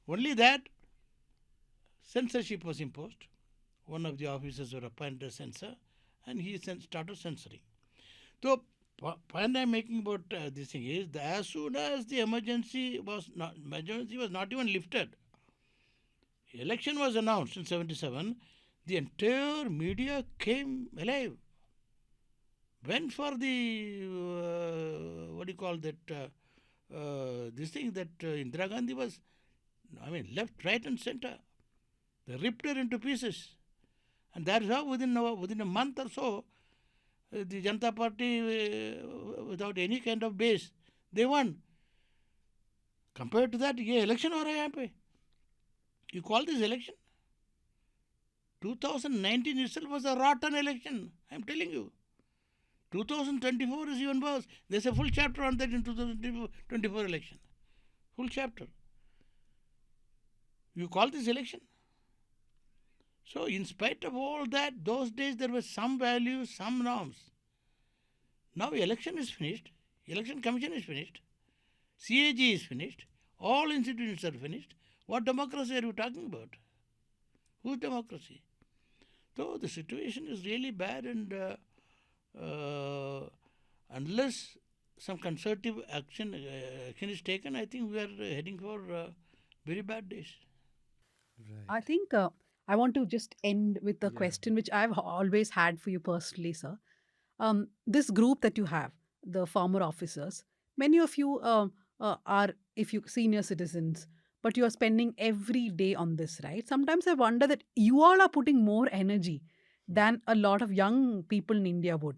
[SPEAKER 7] Only that censorship was imposed. One of the officers were appointed as censor, and he started censoring. So, point I'm making about this thing is that as soon as the emergency was not even lifted, election was announced in 77. The entire media came alive. Went for the, what do you call that, this thing that Indira Gandhi was, left, right and center. They ripped her into pieces. And that is how within a month or so, the Janata Party, without any kind of base, they won. Compared to that, ये election हो रहा है यहाँ पे. You call this election? 2019 itself was a rotten election. I am telling you. 2024 is even worse. There's a full chapter on that in 2024 election. Full chapter. You call this election? So, in spite of all that, those days there were some values, some norms. Now, election is finished. Election Commission is finished. CAG is finished. All institutions are finished. What democracy are you talking about? Whose democracy? So, the situation is really bad, and unless some concerted action is taken, I think we are heading for very bad days.
[SPEAKER 6] I think I want to just end with a question which I've always had for you personally, sir. This group that you have, the former officers, many of you are if you senior citizens, but you are spending every day on this, right? Sometimes I wonder that you all are putting more energy than a lot of young people in India would.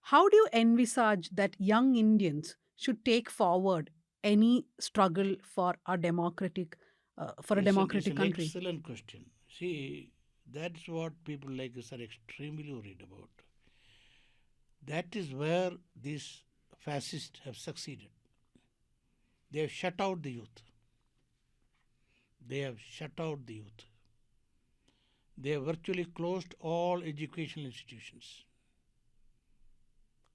[SPEAKER 6] How do you envisage that young Indians should take forward any struggle for a democratic, for a
[SPEAKER 7] It's
[SPEAKER 6] democratic
[SPEAKER 7] an
[SPEAKER 6] country?
[SPEAKER 7] excellent question. See, that's what people like us are extremely worried about. That is where these fascists have succeeded. They have shut out the youth. They have shut out the youth. They have virtually closed all educational institutions,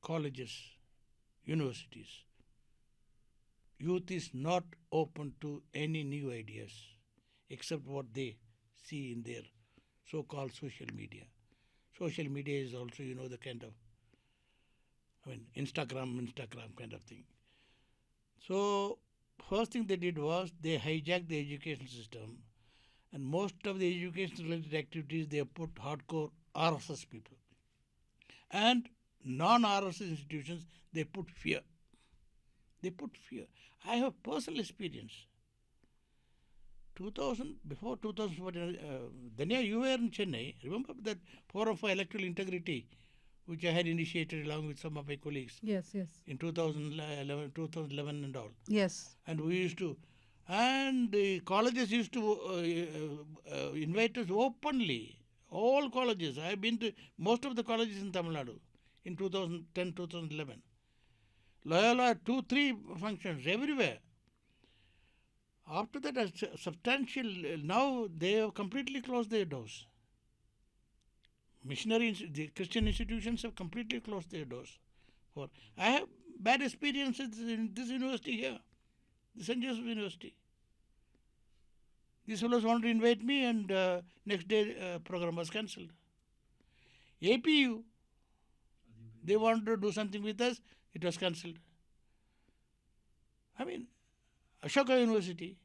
[SPEAKER 7] colleges, universities. Youth is not open to any new ideas except what they see in their so-called social media. Social media is also, the kind of, Instagram kind of thing. So, first thing they did was they hijacked the education system, and most of the education-related activities they have put hardcore RSS people. And non-RSS institutions, they put fear. They put fear. I have personal experience. Before 2014, Dhanya, you were in Chennai. Remember that Forum for Electoral Integrity, which I had initiated along with some of my colleagues
[SPEAKER 6] Yes, yes.
[SPEAKER 7] in 2011 and all.
[SPEAKER 6] Yes.
[SPEAKER 7] And we used to, and the colleges used to invite us openly. All colleges. I have been to most of the colleges in Tamil Nadu in 2010, 2011. Loyola, 2-3 functions everywhere. After that, a substantial, now they have completely closed their doors. The Christian institutions have completely closed their doors. I have bad experiences in this university here, the St. Joseph University. These fellows wanted to invite me, and next day program was cancelled. APU, they wanted to do something with us, it was cancelled. Ashoka University.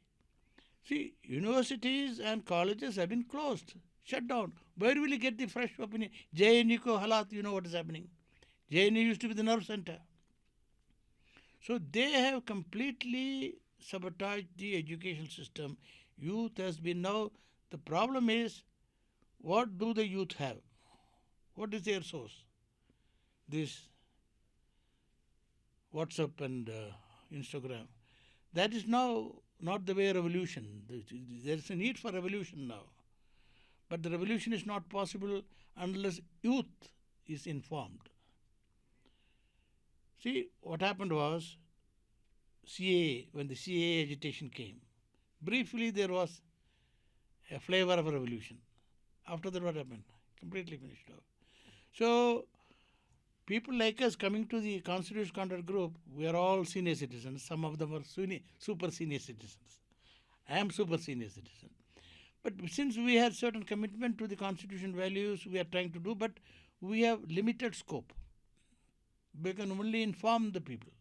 [SPEAKER 7] See, universities and colleges have been closed, shut down. Where will you get the fresh opinion? JNU ko halat, you know what is happening. JNU used to be the nerve center. So they have completely sabotaged the education system. Youth has been now, the problem is, what do the youth have? What is their source? This WhatsApp and Instagram. That is now not the way revolution. There is a need for revolution now. But the revolution is not possible unless youth is informed. See, what happened was, when the CAA agitation came, briefly there was a flavor of a revolution. After that, what happened? Completely finished off. So, people like us coming to the Constitutional Conduct Group, we are all senior citizens. Some of them are super senior citizens. I am super senior citizen. But since we had certain commitment to the constitution values we are trying to do, but we have limited scope. We can only inform the people.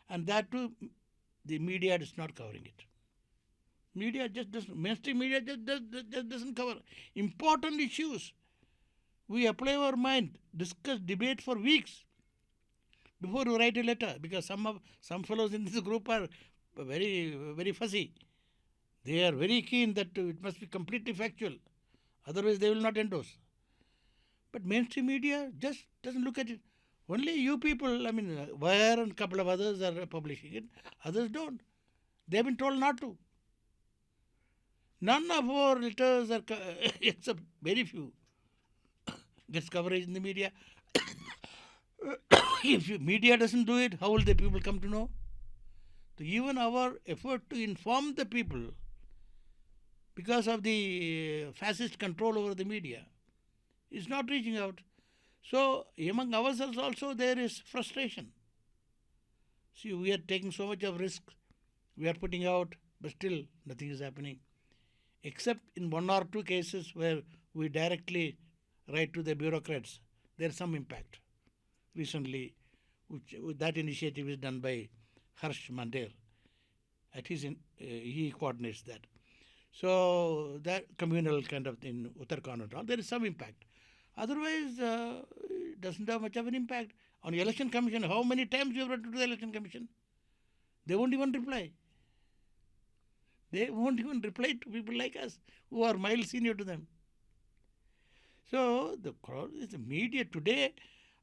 [SPEAKER 7] And that too, the media is not covering it. Mainstream media just doesn't cover important issues. We apply our mind, discuss, debate for weeks before we write a letter, because some fellows in this group are very, very fussy. They are very keen that it must be completely factual. Otherwise, they will not endorse. But mainstream media just doesn't look at it. Only you people, Wire and a couple of others are publishing it. Others don't. They have been told not to. None of our letters are, except very few, gets coverage in the media. If media doesn't do it, how will the people come to know? So even our effort to inform the people, because of the fascist control over the media, is not reaching out. So among ourselves also there is frustration. See, we are taking so much of risk, we are putting out, but still nothing is happening. Except in 1 or 2 cases where we directly write to the bureaucrats, there is some impact. Recently, that initiative is done by Harsh Mandir. He coordinates that. So that communal kind of in Uttarakhand and all, there is some impact. Otherwise, it doesn't have much of an impact. On the election commission, how many times you have written to the election commission? They won't even reply. They won't even reply to people like us who are miles senior to them. So the crowd is the media today.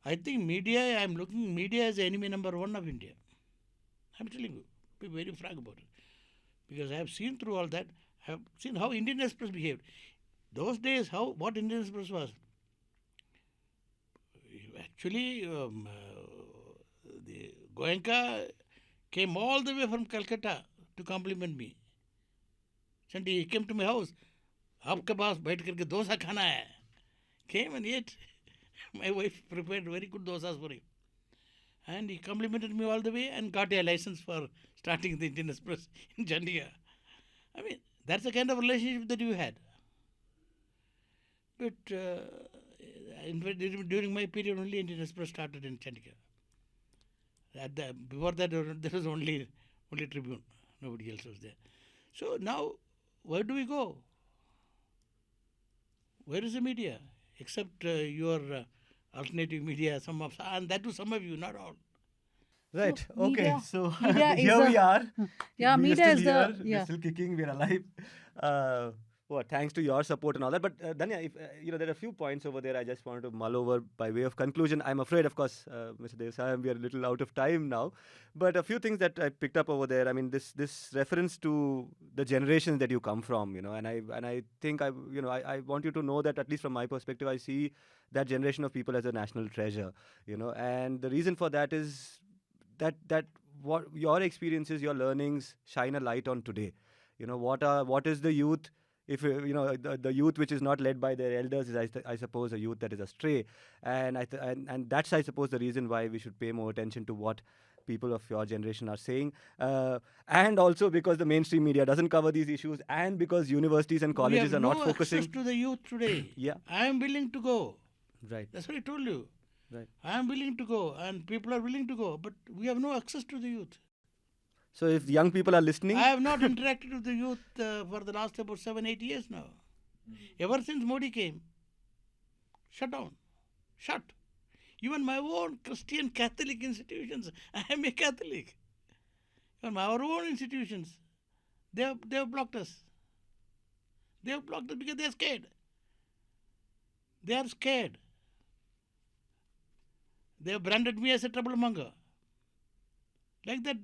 [SPEAKER 7] I think media, I'm looking media as the enemy number one of India. I'm telling you, be very frank about it. Because I have seen through all that, I have seen how Indian Express behaved. Those days, what Indian Express was. Actually, the Goenka came all the way from Calcutta to compliment me. He came to my house. Aapke paas baith karke dosa khana hai. Came and ate. My wife prepared very good dosas for him. And he complimented me all the way and got a license for starting the Indian Express in Chandigarh. I mean, that's the kind of relationship that you had. But during my period, only Indian Express started in Chandigarh. Before that, there was only Tribune. Nobody else was there. So now, where do we go? Where is the media? Except your alternative media, and that too some of you, not all.
[SPEAKER 1] Right.
[SPEAKER 6] So,
[SPEAKER 1] Okay.
[SPEAKER 6] media-
[SPEAKER 1] So
[SPEAKER 6] media is
[SPEAKER 1] here we are.
[SPEAKER 6] Yeah,
[SPEAKER 1] We are
[SPEAKER 6] media
[SPEAKER 1] still
[SPEAKER 6] is
[SPEAKER 1] here.
[SPEAKER 6] the
[SPEAKER 1] We're still kicking. We're alive. Thanks to your support and all that. But Dhanya, if there are a few points over there I just wanted to mull over by way of conclusion. I'm afraid, of course, Mr. Devasahayam, we are a little out of time now. But a few things that I picked up over there. I mean, this reference to the generations that you come from, and I think I want you to know that, at least from my perspective, I see that generation of people as a national treasure. And the reason for that is that what your experiences, your learnings shine a light on today. What is the youth? If the youth which is not led by their elders is, I suppose, a youth that is astray, and and that's, I suppose, the reason why we should pay more attention to what people of your generation are saying, and also because the mainstream media doesn't cover these issues, and because universities and colleges are not focusing.
[SPEAKER 7] We have no access to the youth today.
[SPEAKER 1] Yeah.
[SPEAKER 7] I am willing to go.
[SPEAKER 1] Right.
[SPEAKER 7] That's what I told you.
[SPEAKER 1] Right.
[SPEAKER 7] I am willing to go, and people are willing to go, but we have no access to the youth.
[SPEAKER 1] So if young people are listening,
[SPEAKER 7] I have not interacted with the youth for the last about 7-8 years now. Ever since Modi came, shut down. Shut. Even my own Christian Catholic institutions, I am a Catholic. Even our own institutions, they have blocked us. They have blocked us because they are scared. They are scared. They have branded me as a troublemonger. Like that,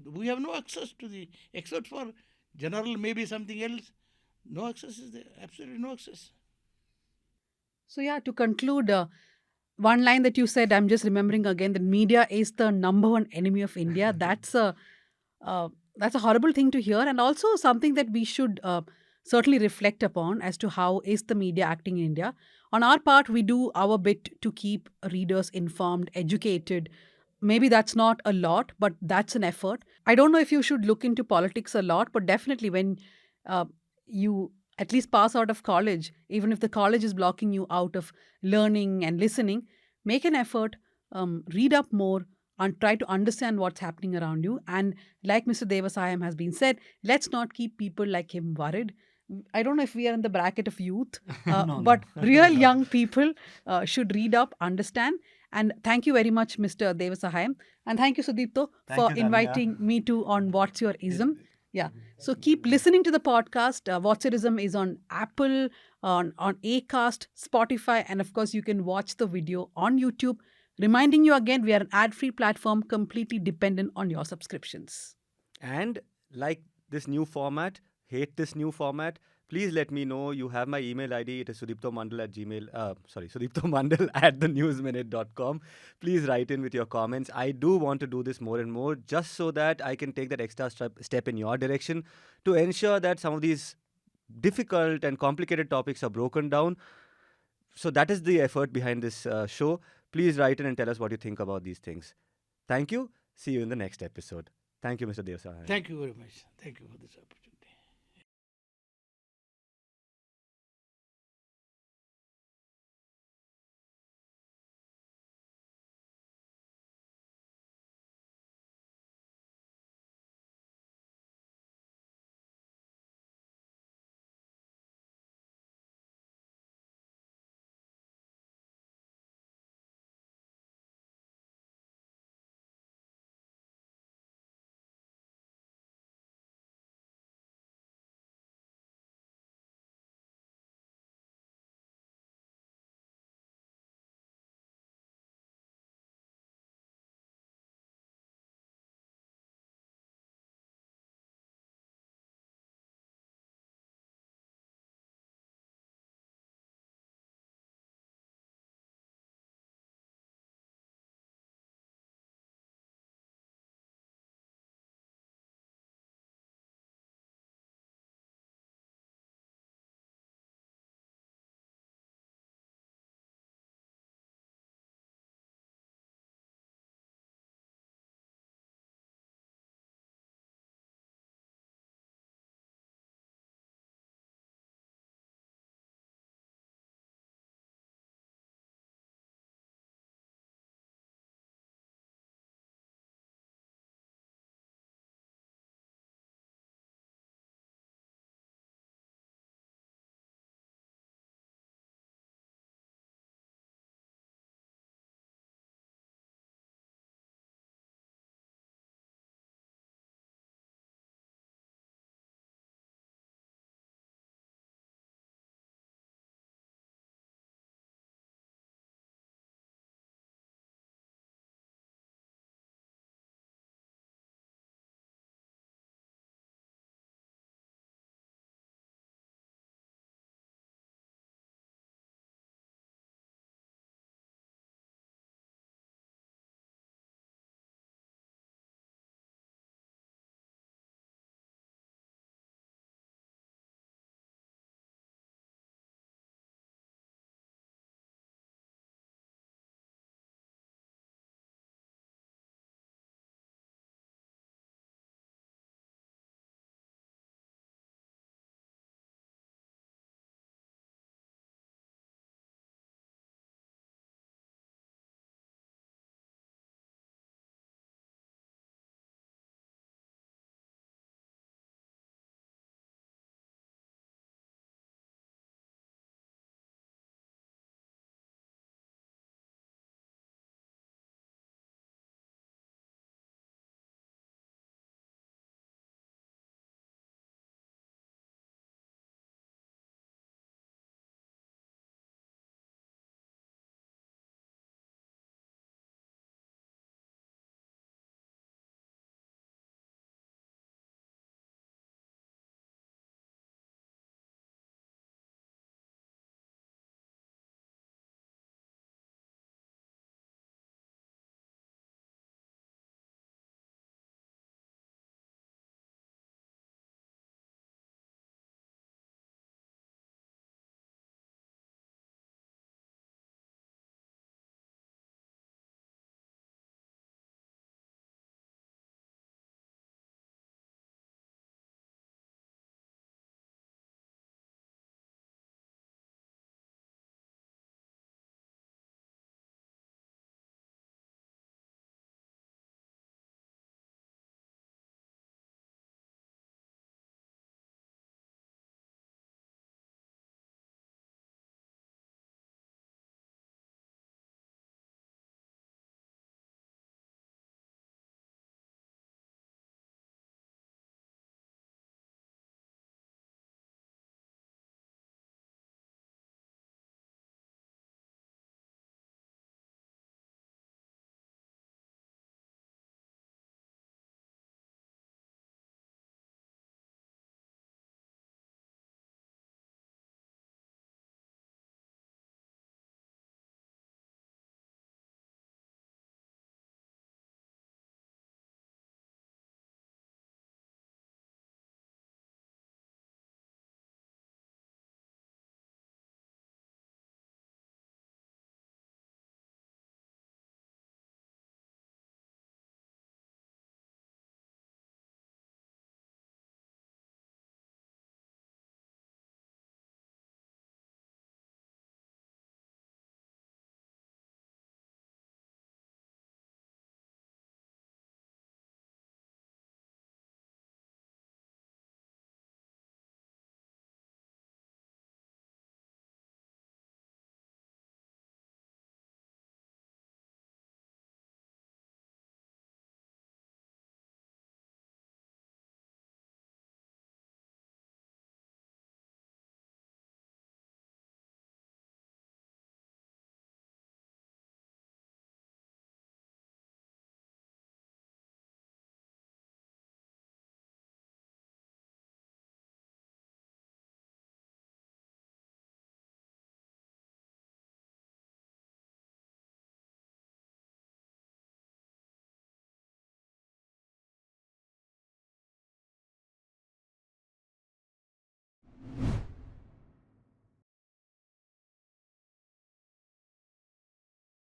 [SPEAKER 7] we have no access to except for general, maybe something else. No access is there. Absolutely no access.
[SPEAKER 6] So yeah, to conclude, one line that you said, I'm just remembering again, that media is the number one enemy of India. That's a horrible thing to hear, and also something that we should certainly reflect upon as to how is the media acting in India. On our part, we do our bit to keep readers informed, educated. Maybe that's not a lot, but that's an effort. I don't know if you should look into politics a lot, but definitely when you at least pass out of college, even if the college is blocking you out of learning and listening, make an effort, read up more, and try to understand what's happening around you. And like Mr. Devasahayam has been said, let's not keep people like him worried. I don't know if we are in the bracket of youth, but real young people should read up, understand. And thank you very much, Mr. Devasahayam. And thank you, Sudipto, for
[SPEAKER 1] you, Dhanya.
[SPEAKER 6] inviting me to on What's Your Ism. Yeah. So keep listening to the podcast. What's Your Ism is on Apple, on Acast, Spotify, and of course, you can watch the video on YouTube. Reminding you again, we are an ad-free platform completely dependent on your subscriptions.
[SPEAKER 1] And like this new format, hate this new format, please let me know. You have my email ID. It is sudiptomandal at thenewsminute.com. Please write in with your comments. I do want to do this more and more, just so that I can take that extra step in your direction to ensure that some of these difficult and complicated topics are broken down. So that is the effort behind this show. Please write in and tell us what you think about these things. Thank you. See you in the next episode. Thank you, Mr. Devasahayam.
[SPEAKER 7] Thank you very much. Thank you for this opportunity.